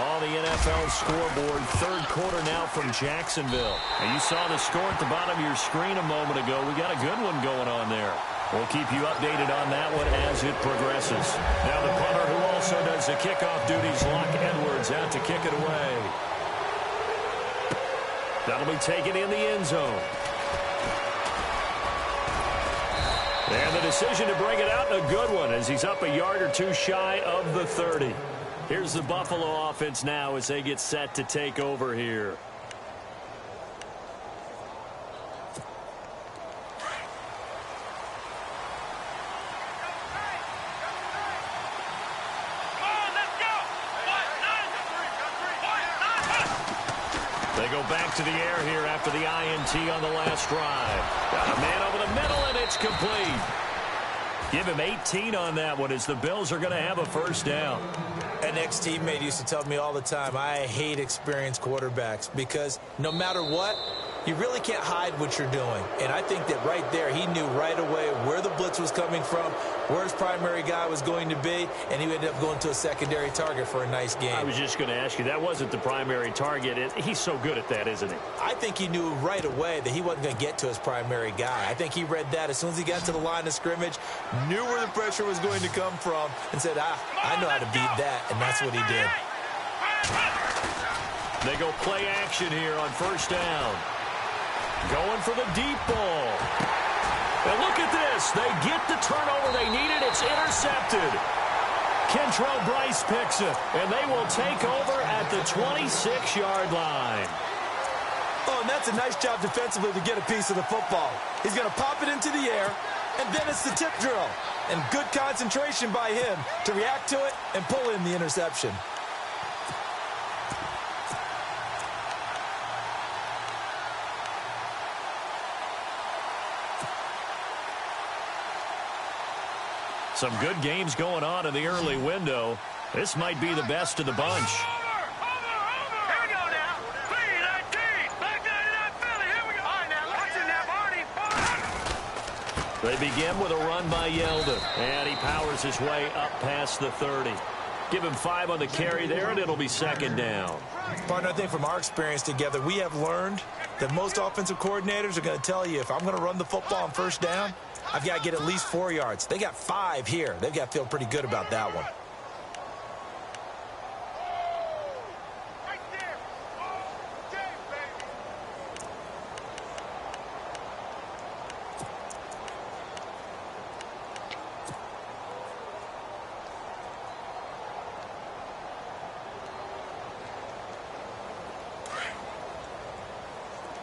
On the NFL scoreboard, third quarter now from Jacksonville. And you saw the score at the bottom of your screen a moment ago. We got a good one going on there. We'll keep you updated on that one as it progresses. Now the punter who also does the kickoff duties, Locke Edwards, out to kick it away. That'll be taken in the end zone. And the decision to bring it out, a good one, as he's up a yard or two shy of the 30. Here's the Buffalo offense now as they get set to take over here. They go back to the air here after the INT on the last drive. Got a man over the middle, and it's complete. Give him 18 on that one as the Bills are going to have a first down. An ex-teammate used to tell me all the time, I hate experienced quarterbacks because no matter what, You really can't hide what you're doing. And I think that right there, he knew right away where the blitz was coming from, where his primary guy was going to be, and he ended up going to a secondary target for a nice game. I was just going to ask you, that wasn't the primary target. He's so good at that, isn't he? I think he knew right away that he wasn't going to get to his primary guy. I think he read that as soon as he got to the line of scrimmage, knew where the pressure was going to come from, and said, I know how to beat that, and that's what he did. They go play action here on first down. Going for the deep ball. And look at this. They get the turnover they needed. It's intercepted. Kentrell Brice picks it, and they will take over at the 26-yard line. Oh, and that's a nice job defensively to get a piece of the football. He's going to pop it into the air, and then it's the tip drill. And good concentration by him to react to it and pull in the interception. Some good games going on in the early window. This might be the best of the bunch. Here we go now. 3-19. Back 99 Philly. Here we go. All right, now. Watch it now, Barney. They begin with a run by Yeldon. And he powers his way up past the 30. Give him 5 on the carry there, and it'll be second down. Partner, I think from our experience together, we have learned that most offensive coordinators are going to tell you, if I'm going to run the football on first down, I've got to get at least 4 yards. They got 5 here. They've got to feel pretty good about that one. Right there. James, baby.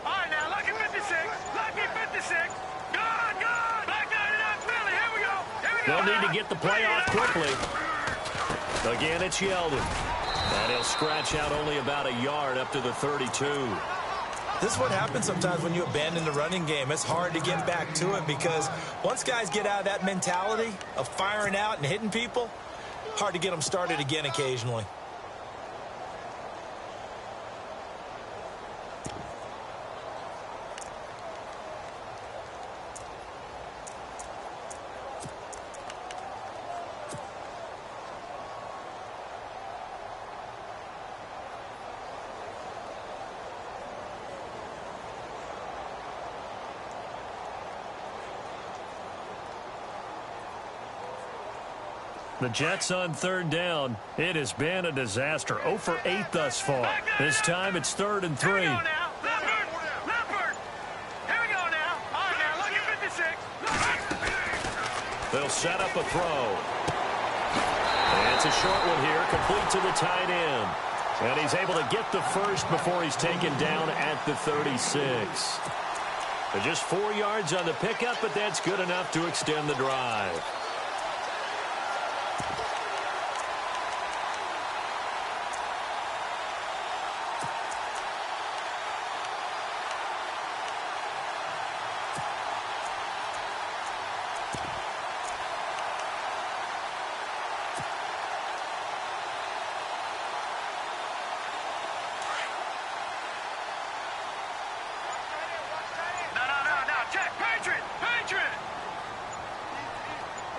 All right, now, lucky 56. Lucky 56. Gone, gone. Back 99 Philly. Here we go. Here we go. They'll need to get the play off quickly. Again, it's Yeldon. And he'll scratch out only about a yard up to the 32. This is what happens sometimes when you abandon the running game. It's hard to get back to it because once guys get out of that mentality of firing out and hitting people, hard to get them started again occasionally. The Jets on third down. It has been a disaster. 0 for 8 thus far. This time it's 3rd and 3. Here we go now. Leopard. Here we go now. All right, now, lucky 56. They'll set up a throw. And it's a short one here, complete to the tight end. And he's able to get the first before he's taken down at the 36. They're just 4 yards on the pickup, but that's good enough to extend the drive.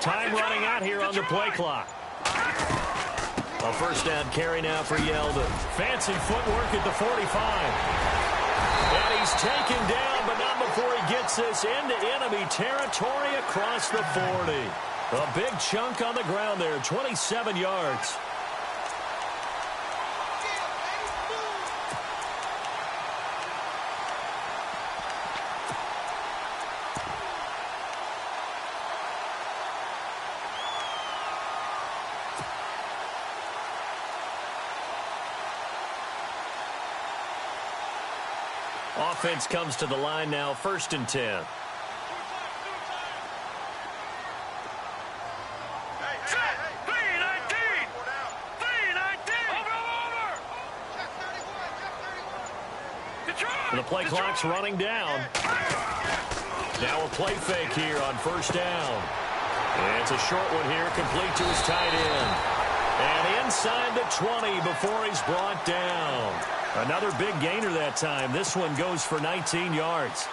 Time running out here on the play clock. A first down carry now for Yeldon. Fancy footwork at the 45. And he's taken down, but not before he gets this into enemy territory across the 40. A big chunk on the ground there, 27 yards. Offense comes to the line now, 1st and 10. Set. 3-19. 3-19. Over. The play clock's running down. Now a play fake here on first down. And it's a short one here, complete to his tight end. And inside the 20 before he's brought down. Another big gainer that time. This one goes for 19 yards.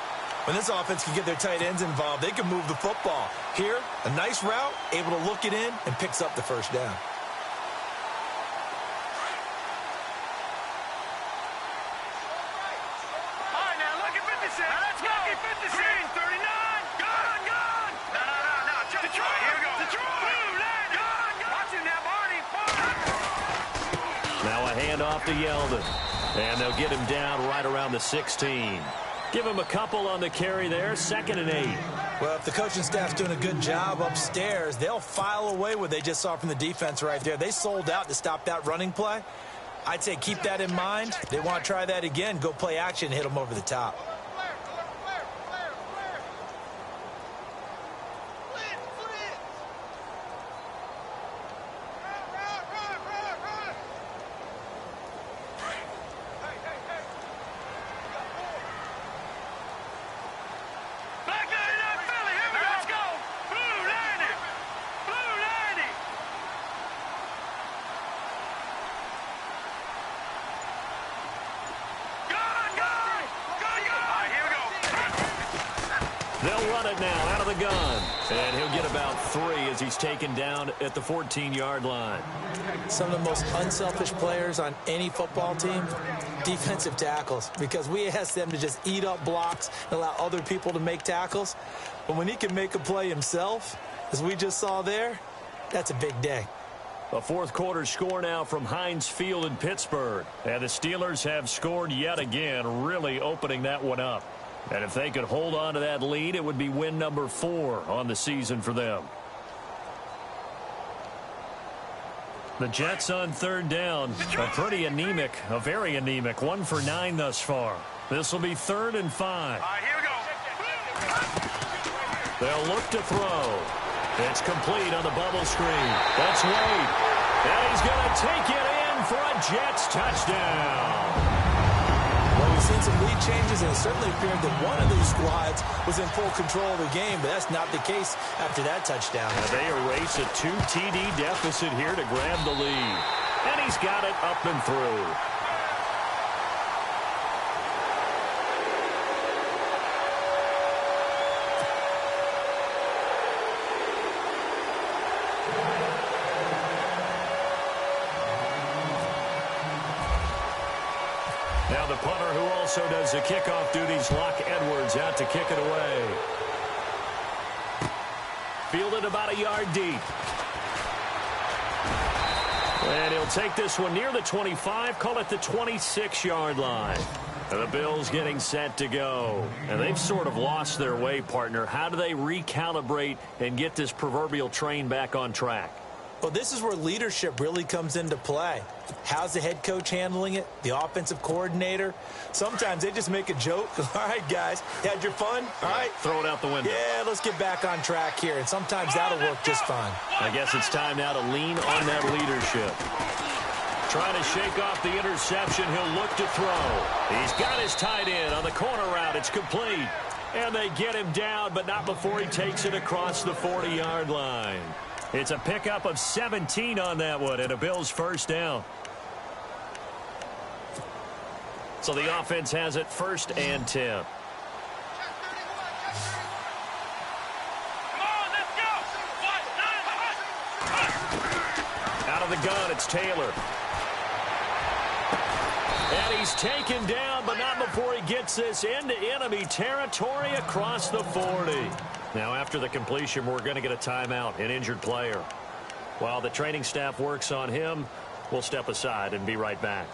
When this offense can get their tight ends involved, they can move the football. Here, a nice route, able to look it in, and picks up the first down. Off to Yeldon. And they'll get him down right around the 16. Give him a couple on the carry there. 2nd and 8. Well, if the coaching staff's doing a good job upstairs, they'll file away what they just saw from the defense right there. They sold out to stop that running play. I'd say keep that in mind. They want to try that again. Go play action, hit them over the top. They'll run it now out of the gun. And he'll get about 3 as he's taken down at the 14-yard line. Some of the most unselfish players on any football team, defensive tackles, because we ask them to just eat up blocks and allow other people to make tackles. But when he can make a play himself, as we just saw there, that's a big day. A fourth quarter score now from Heinz Field in Pittsburgh. And the Steelers have scored yet again, really opening that one up. And if they could hold on to that lead, it would be win number 4 on the season for them. The Jets on 3rd down. A pretty anemic, a very anemic 1 for 9 thus far. This will be 3rd and 5. All right, here we go. They'll look to throw. It's complete on the bubble screen. That's Wade. And he's going to take it in for a Jets touchdown. Well, we've seen some lead changes, and it certainly appeared that one of these squads was in full control of the game, but that's not the case after that touchdown. And they erase a 2 TD deficit here to grab the lead. And he's got it up and through. Now the punter who also does the kickoff duties, Locke Edwards, out to kick it away. Fielded about a yard deep. And he'll take this one near the 25, call it the 26-yard line. And the Bills getting set to go. And they've sort of lost their way, partner. How do they recalibrate and get this proverbial train back on track? Well, this is where leadership really comes into play. How's the head coach handling it? The offensive coordinator? Sometimes they just make a joke. All right, guys, you had your fun? All right. Throw it out the window. Yeah, let's get back on track here. And sometimes that'll work just fine. I guess it's time now to lean on that leadership. Trying to shake off the interception. He'll look to throw. He's got his tight end on the corner route. It's complete. And they get him down, but not before he takes it across the 40-yard line. It's a pickup of 17 on that one, and a Bills first down. So the offense has it 1st and 10. Come on, let's go. Out of the gun, it's Taylor. And he's taken down, but not before he gets this into enemy territory across the 40. Now, after the completion, we're going to get a timeout, an injured player. While the training staff works on him, we'll step aside and be right back.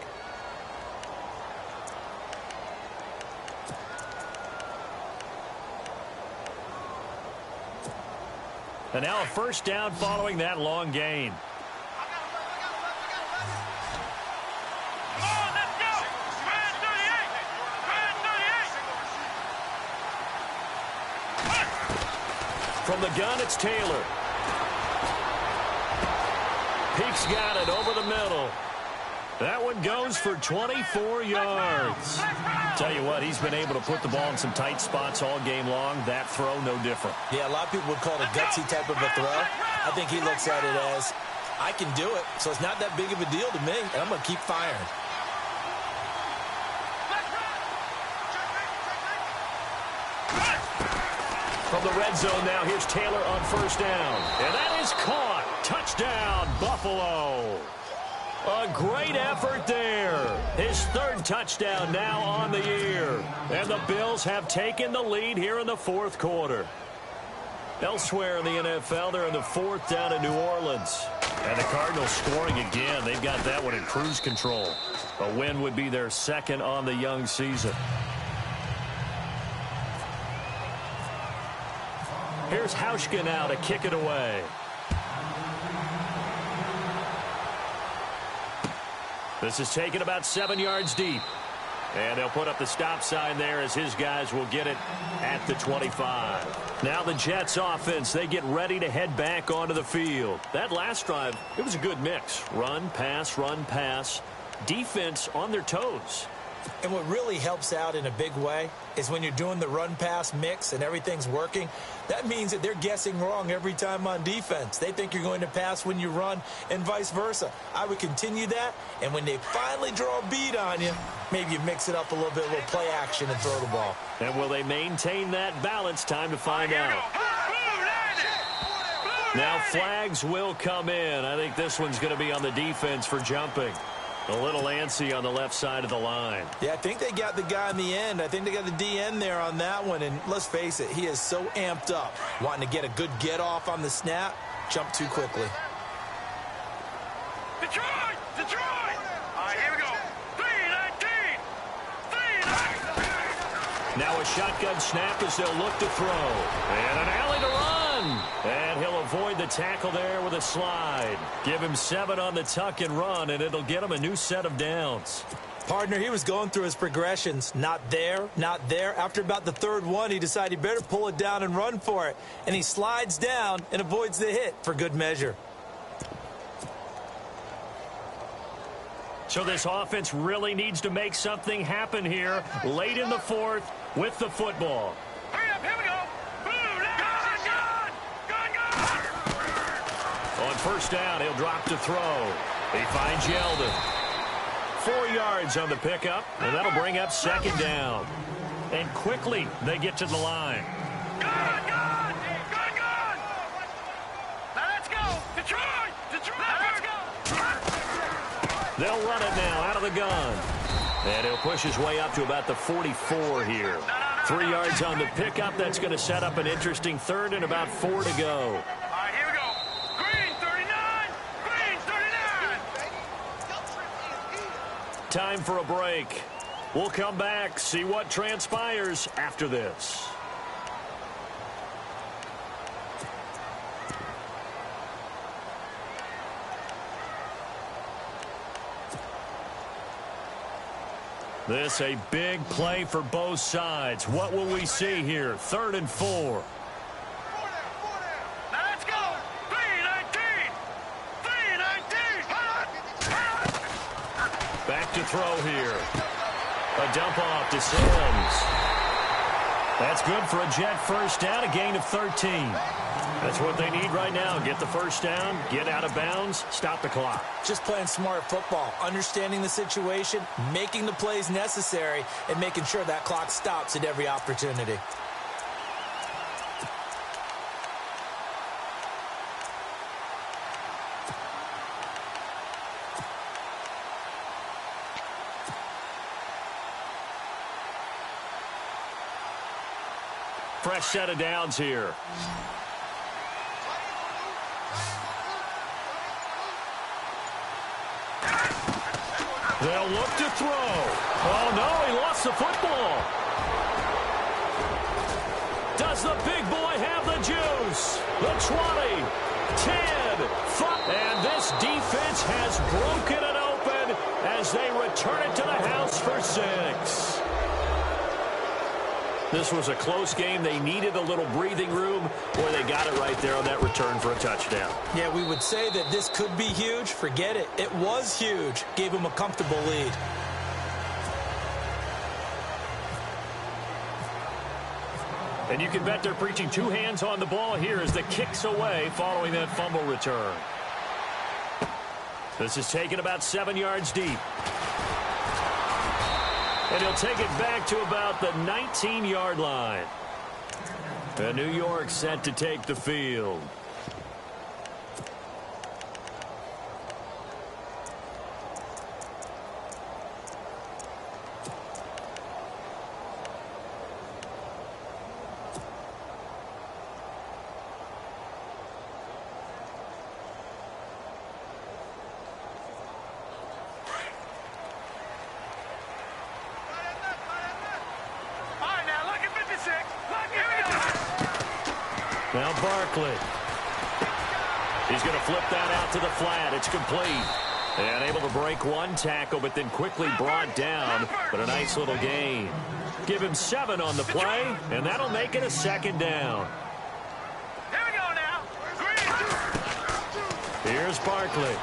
And now a first down following that long gain. From the gun, it's Taylor. Peek's got it over the middle. That one goes for 24 yards. Tell you what, he's been able to put the ball in some tight spots all game long. That throw, no different. Yeah, a lot of people would call it a gutsy type of a throw. I think he looks at it as, I can do it, so it's not that big of a deal to me, and I'm going to keep firing. From the red zone now, here's Taylor on first down. And that is caught. Touchdown, Buffalo. A great effort there. His third touchdown now on the year. And the Bills have taken the lead here in the fourth quarter. Elsewhere in the NFL, they're in the fourth down in New Orleans. And the Cardinals scoring again. They've got that one in cruise control. A win would be their second on the young season. Here's Hauschka now to kick it away. This is taken about 7 yards deep. And they'll put up the stop sign there as his guys will get it at the 25. Now the Jets offense, they get ready to head back onto the field. That last drive, it was a good mix. Run, pass, defense on their toes. And what really helps out in a big way is when you're doing the run-pass mix and everything's working, that means that they're guessing wrong every time on defense. They think you're going to pass when you run and vice versa. I would continue that, and when they finally draw a beat on you, maybe you mix it up a little bit, a little play action and throw the ball. And will they maintain that balance? Time to find out. Now flags will come in. I think this one's going to be on the defense for jumping. A little antsy on the left side of the line. Yeah, I think they got the guy in the end. I think they got the DN there on that one. And let's face it, he is so amped up, wanting to get a good get off on the snap, jump too quickly. Detroit! Detroit! All right, here we go. 3-19! 3-19! Now a shotgun snap as they'll look to throw. And an alley to run. And he'll avoid the tackle there with a slide. Give him 7 on the tuck and run, and it'll get him a new set of downs. Partner, he was going through his progressions. Not there, not there. After about the third one, he decided he better pull it down and run for it. And he slides down and avoids the hit for good measure. So this offense really needs to make something happen here late in the fourth with the football. Hurry up, here we go. On first down, he'll drop to throw. He finds Yeldon. 4 yards on the pickup, and that'll bring up second down. And quickly, they get to the line. Good! Now let's go! Detroit! Now let's go! They'll run it now out of the gun. And he'll push his way up to about the 44 here. 3 yards on the pickup. That's going to set up an interesting third and about 4 to go. Time for a break. We'll come back, see what transpires after this. This a big play for both sides. What will we see here? 3rd and 4. Let's go! 3-19! 3-19! Back to throw here. A dump off to Sims. That's good for a Jet first down, a gain of 13. That's what they need right now. Get the first down, get out of bounds, stop the clock. Just playing smart football, understanding the situation, making the plays necessary, and making sure that clock stops at every opportunity. Fresh set of downs here. They'll look to throw. Oh, no, he lost the football. Does the big boy have the juice? The 20, 10, 5. And this defense has broken it open as they return it to the house for 6. This was a close game. They needed a little breathing room, where they got it right there on that return for a touchdown. Yeah, we would say that this could be huge. Forget it. It was huge. Gave them a comfortable lead. And you can bet they're preaching 2 hands on the ball here as the kick's away following that fumble return. This is taken about 7 yards deep. And he'll take it back to about the 19-yard line. New York set to take the field. Now Barkley. He's going to flip that out to the flat. It's complete. And able to break one tackle, but then quickly brought down. But a nice little gain. Give him 7 on the play, and that'll make it a 2nd down. Here we go now. Here's Barkley.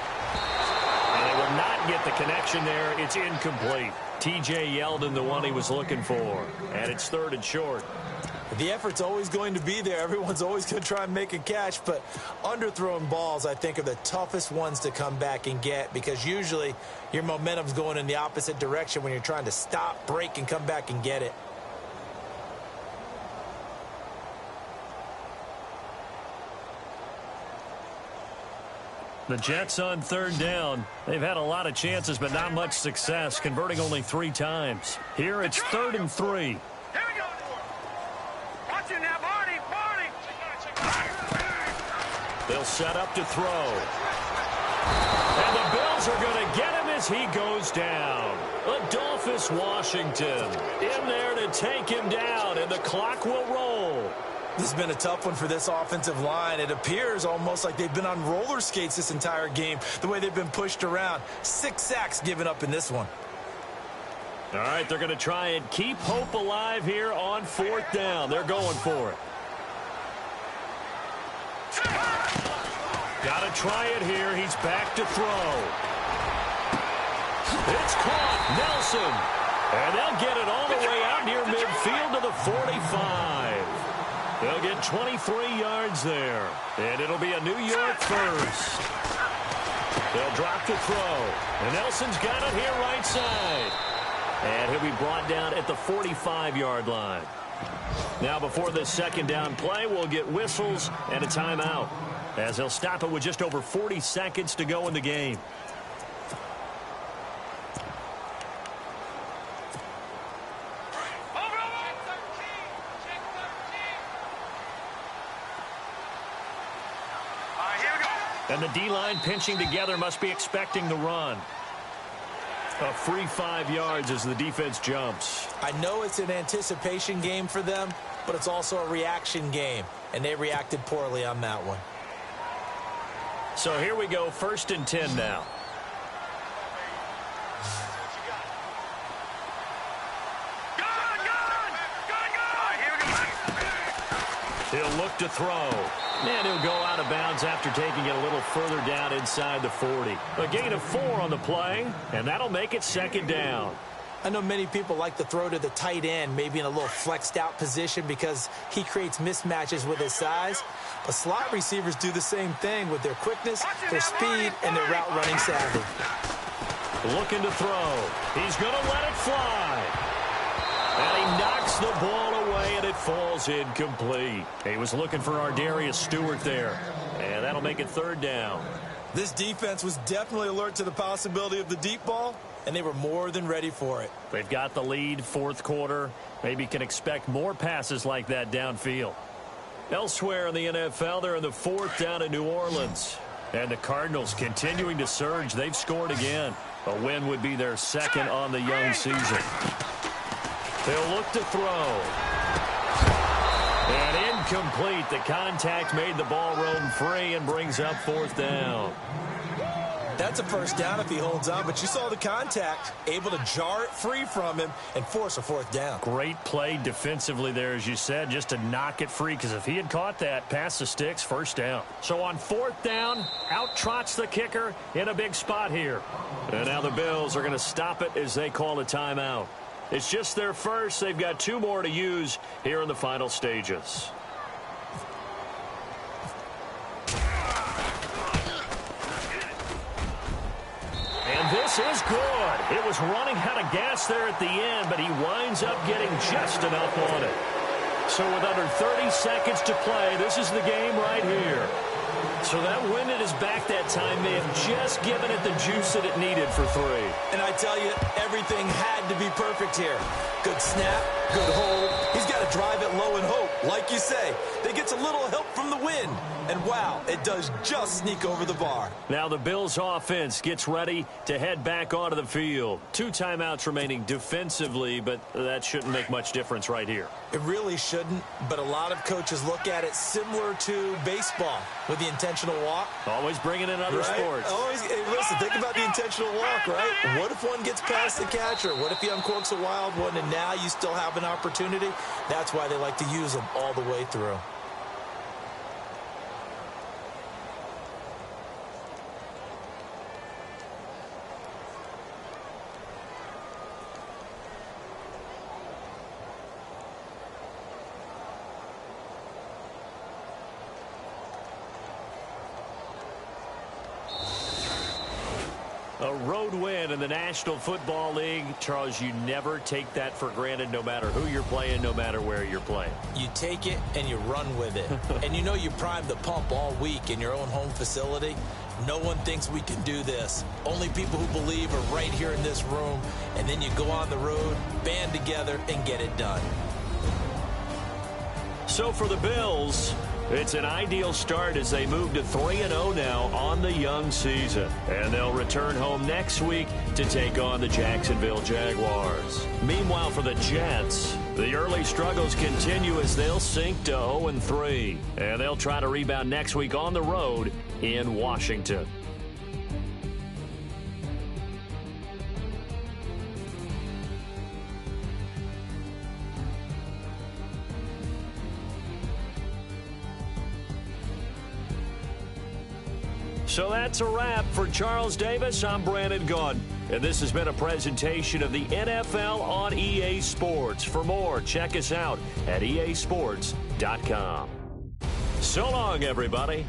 And they will not get the connection there. It's incomplete. T.J. Yeldon, the one he was looking for. And it's 3rd and short. The effort's always going to be there. Everyone's always going to try and make a catch, but underthrown balls, I think, are the toughest ones to come back and get because usually your momentum's going in the opposite direction when you're trying to stop, break, and come back and get it. The Jets on 3rd down. They've had a lot of chances, but not much success, converting only 3 times. Here it's 3rd and 3. Here we go. Watch it now, Barney. They'll set up to throw. And the Bills are going to get him as he goes down. Adolphus Washington in there to take him down, and the clock will roll. This has been a tough one for this offensive line. It appears almost like they've been on roller skates this entire game, the way they've been pushed around. 6 sacks given up in this one. All right, they're going to try and keep hope alive here on 4th down. They're going for it. Got to try it here. He's back to throw. It's caught. Nelson. And they'll get it all the way out near midfield to the 45. They'll get 23 yards there. And it'll be a New York first. They'll drop the throw. And Nelson's got it here right side. And he'll be brought down at the 45-yard line. Now before this 2nd down play, we'll get whistles and a timeout, as they'll stop it with just over 40 seconds to go in the game. And the D-line pinching together must be expecting the run. A free 5 yards as the defense jumps. I know it's an anticipation game for them, but it's also a reaction game, and they reacted poorly on that one. So here we go, 1st and 10 now. He'll look to throw. And he'll go out of bounds after taking it a little further down inside the 40. A gain of 4 on the play, and that'll make it 2nd down. I know many people like to throw to the tight end, maybe in a little flexed out position because he creates mismatches with his size. But slot receivers do the same thing with their quickness, their speed, and their route running savvy. Looking to throw. He's going to let it fly. And he knocks the ball away, and it falls incomplete. He was looking for Ardarius Stewart there. And that'll make it 3rd down. This defense was definitely alert to the possibility of the deep ball, and they were more than ready for it. They've got the lead, 4th quarter. Maybe can expect more passes like that downfield. Elsewhere in the NFL, they're in the 4th down in New Orleans. And the Cardinals continuing to surge. They've scored again. A win would be their 2nd on the young season. They'll look to throw. And incomplete. The contact made the ball roam free and brings up 4th down. That's a 1st down if he holds on, but you saw the contact, able to jar it free from him and force a 4th down. Great play defensively there, as you said, just to knock it free, because if he had caught that, past the sticks, 1st down. So on 4th down, out trots the kicker in a big spot here. And now the Bills are going to stop it as they call a timeout. It's just their first. They've got 2 more to use here in the final stages. And this is good. It was running out of gas there at the end, but he winds up getting just enough on it. So with under 30 seconds to play, this is the game right here. So that wind at his back that time may have just given it the juice that it needed for three. And I tell you, everything had to be perfect here. Good snap, good hold. He's got to drive it low and hope. Like you say, they gets a little help from the wind. And wow, it does just sneak over the bar. Now the Bills offense gets ready to head back onto the field. 2 timeouts remaining defensively, but that shouldn't make much difference right here. It really shouldn't, but a lot of coaches look at it similar to baseball with the intentional walk. Always bringing in other sports. Always, hey, listen, think about the intentional walk, right? What if one gets past the catcher? What if he uncorks a wild one and now you still have an opportunity? That's why they like to use them all the way through. A road win in the National Football League. Charles, you never take that for granted no matter who you're playing, no matter where you're playing. You take it and you run with it. And you know you primed the pump all week in your own home facility. No one thinks we can do this. Only people who believe are right here in this room. And then you go on the road, band together, and get it done. So for the Bills, it's an ideal start as they move to 3-0 now on the young season. And they'll return home next week to take on the Jacksonville Jaguars. Meanwhile, for the Jets, the early struggles continue as they'll sink to 0-3. And they'll try to rebound next week on the road in Washington. So that's a wrap. For Charles Davis, I'm Brandon Gaudin. And this has been a presentation of the NFL on EA Sports. For more, check us out at easports.com. So long, everybody.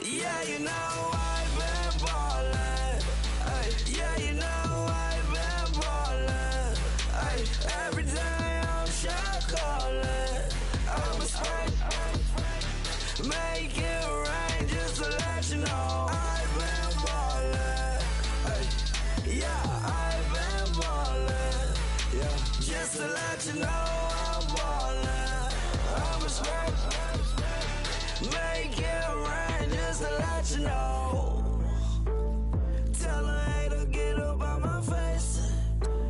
Yeah, you know I've been ballin'. Yeah, you know I've been ballin'. Every day I'm shot callin'. I'm a spray. Make it rain just to let you know I've been ballin'. Yeah, I've been ballin'. Yeah, just to let you know I'm ballin'. I'm a spray. Make it rain just to let you know. Tell a hater get up on my face.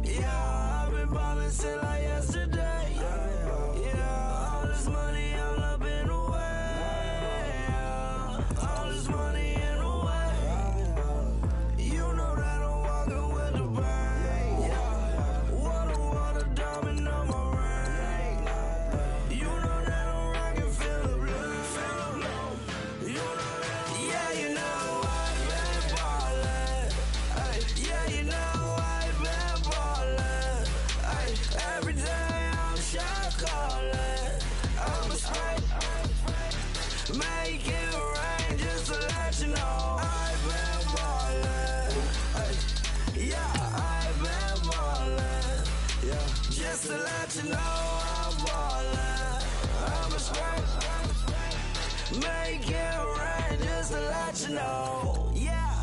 Yeah, I've been ballin' since like yesterday. Yeah, all this money all up in the way. All this money in the way. You know that I'm walking with the bank. Yeah, water, diamond on my ring. You know that I'm rockin', feel the blue. You know that, yeah, you know let you know I'm ballin'. I'm a scrap. Make it rain just to let you know. Yeah,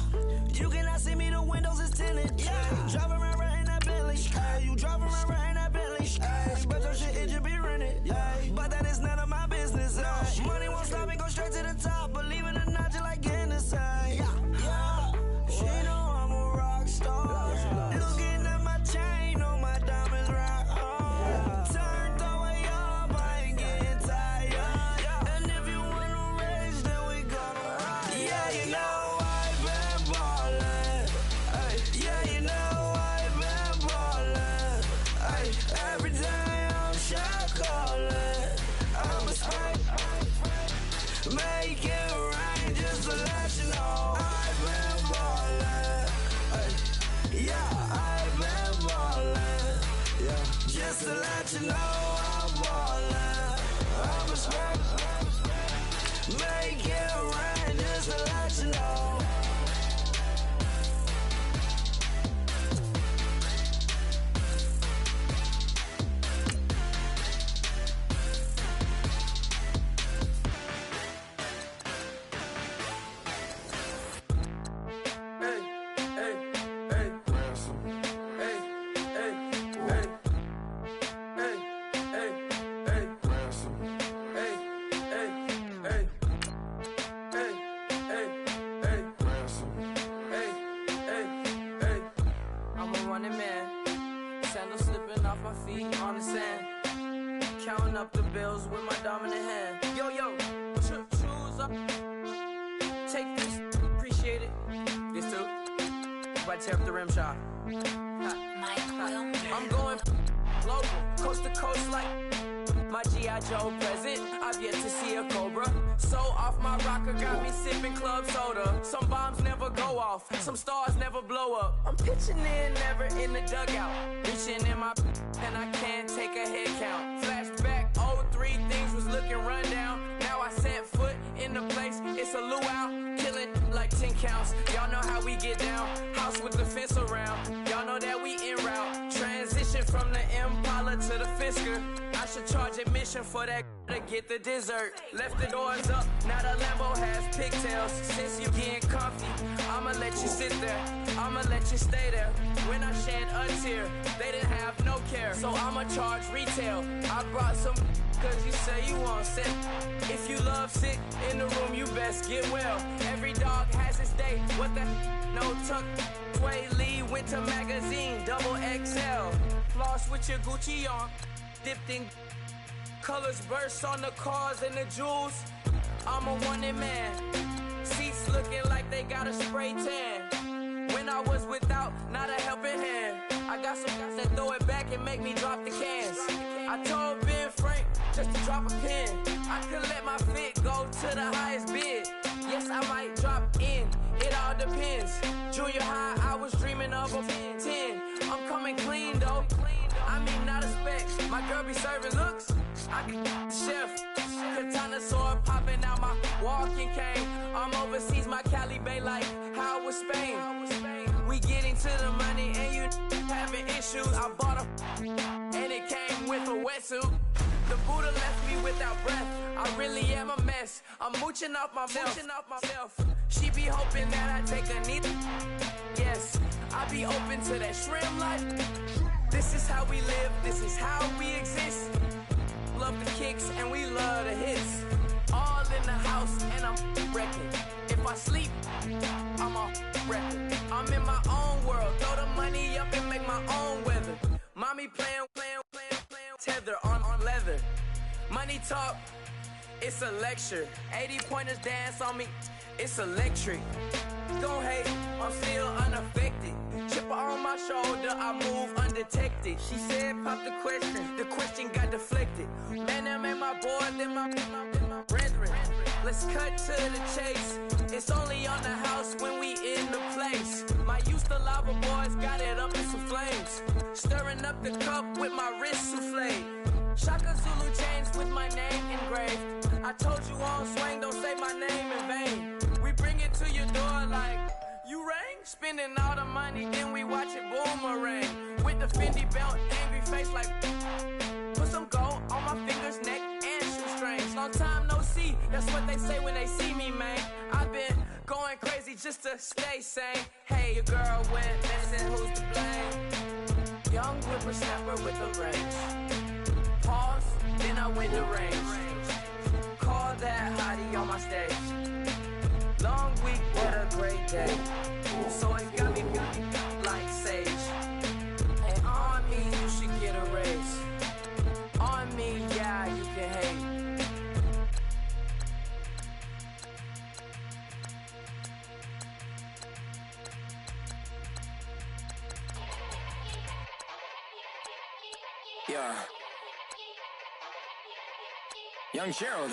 you cannot see me, the windows is tinted. Yeah, driving around right in that Bentley. Hey, you driving around right in that Bentley. Hey, but your shit, it should be rented. Hey, but that is none of my business. Hey, money won't stop me, go straight to the top. Believe it or not, just like Guinness. Hey, yeah, she know I'm a rock star. Looking at my chain, on my diamonds right hard. Turned the way up, I ain't getting tired. And if you wanna race, then we gonna ride. Yeah, you know I've been ballin'. Ay, yeah, you know I've been ballin'. Ay, every day I'm shot callin'. I'm a spray. Make it rain just to let you know I've been ballin'. Ay, yeah, I've been ballin'. Yeah, just to let you know I'm ballin'. I'm a spray. Make it rain just to let you know. Hey, hey, hey, ransom. Hey, hey, hey, hey, hey, hey, ransom. Hey, hey, hey, hey, hey, hey, ransom. Hey, hey, hey. I'm a running man, sandals slipping off my feet on the sand, counting up the bills with my dominant hand. Yo, yo, choose up, take this, appreciate it. This too. If I tear up the rim shot. I'm going global, coast to coast like my G.I. Joe present. I've yet to see a Cobra. So off my rocker got me sipping club soda. Some bombs never go off, some stars never blow up. I'm pitching in, never in the dugout. Reaching in my and I can't take a head count. Flashback, 03, things was looking run down. Now I set foot in the place, it's a luau. Killing like 10 counts. Y'all know how we get down. House with the fence around. Y'all know that we en route. Transition from the Impala to the Fisker. I should charge admission for that to get the dessert. Left the doors up, now the Lambo has pigtails. Since you getting comfy, I'ma let you sit there. I'ma let you stay there. When I shed a tear, they didn't have no care. So I'ma charge retail. I brought some cause you say you want sick. If you love sick in the room, you best get well. Every dog has its day. What the no tuck. Sway Lee Winter Magazine, double XL. Floss with your Gucci on. Dipped in colors burst on the cars and the jewels. I'm a wanted man. Seats looking like they got a spray tan. When I was without, not a helping hand. I got some guys that throw it back and make me drop the cans. I told Ben Frank just to drop a pin. I could let my fit go to the highest bid. Yes, I might drop in, it all depends. Junior high, I was dreaming of a 10. I'm coming clean though, I mean not a spec. My girl be serving looks, I can the chef. Katana sword popping out my walking cane. I'm overseas, my Cali Bay like how was Spain. We getting to the money and you having issues. I bought a and it came with a wetsuit. The Buddha left me without breath. I really am a mess. I'm mooching off myself. She be hoping that I take a knee. Yes, I be open to that shrimp life. This is how we live. This is how we exist. Love the kicks and we love the hits. All in the house and I'm wrecking. If I sleep, I'm a wrecking. I'm in my own world. Throw the money up and make my own weather. Mommy playing, tether on leather. Money talk, it's a lecture. 80 pointers dance on me, it's electric. Don't hate, I'm still unaffected. Chipper on my shoulder, I move undetected. She said pop the question got deflected. Man, that made my boy, then my brethren. Let's cut to the chase. It's only on the house when we in the place. My used to lava boys got it up in some flames. Stirring up the cup with my wrist souffle. Shaka Zulu chains with my name engraved. I told you on swing, don't say my name in vain. We bring it to your door like, you rang? Spending all the money, then we watch it boomerang. With the Fendi belt, angry face like, my fingers, neck, and shoestrings. Long time no see, that's what they say when they see me, man. I've been going crazy just to stay sane. Hey, your girl went missing, who's to blame? Young whippersnapper with the range. Pause, then I went to range. Call that hottie on my stage. Long week, what a great day. So it got me like sage. And on me, you should get a raise. On me, yeah, you can hate. Yeah. Young Gerald.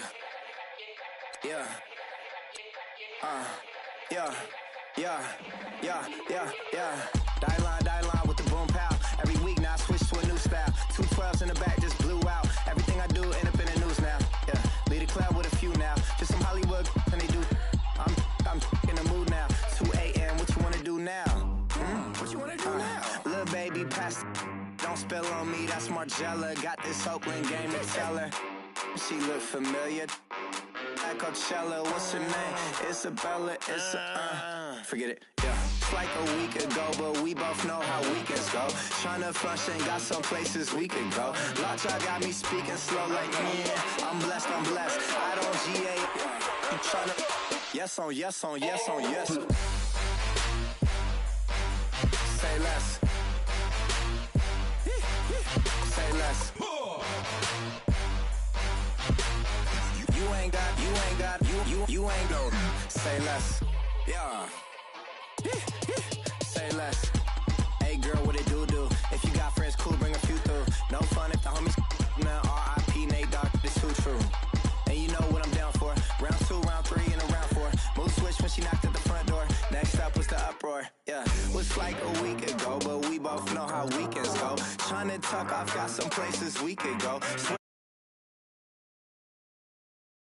Yeah. Yeah. Die line with the boom pow. Every week now I switch to a new style. 2 12s in the back just blew out. Everything I do end up in the news now. Yeah. Lead a club with a few now. Just some Hollywood and they do. I'm in the mood now. 2 a.m. What you wanna do now? What you wanna do now? Little baby pass. Don't spill on me. That's Margella. Got this Oakland game to tell her. She look familiar. At Coachella, what's her name? Isabella, forget it, yeah. It's like a week ago, but we both know how weekends go. Tryna function, got some places we could go. Lockjaw got me speaking slow like, yeah, I'm blessed. I don't GA, I'm tryna, yes on yes. Say less. Say less. You ain't no. Say less. Yeah. Say less. Hey girl, what it do? If you got friends, cool, bring a few through. No fun if the homies now. R.I.P. Nate Dogg, this too true. And you know what I'm down for. Round 2, round 3, and a round 4. Mood switch when she knocked at the front door. Next up was the uproar. Yeah. Was like a week ago, but we both know how weekends go. Tryna tuck off, got some places we could go.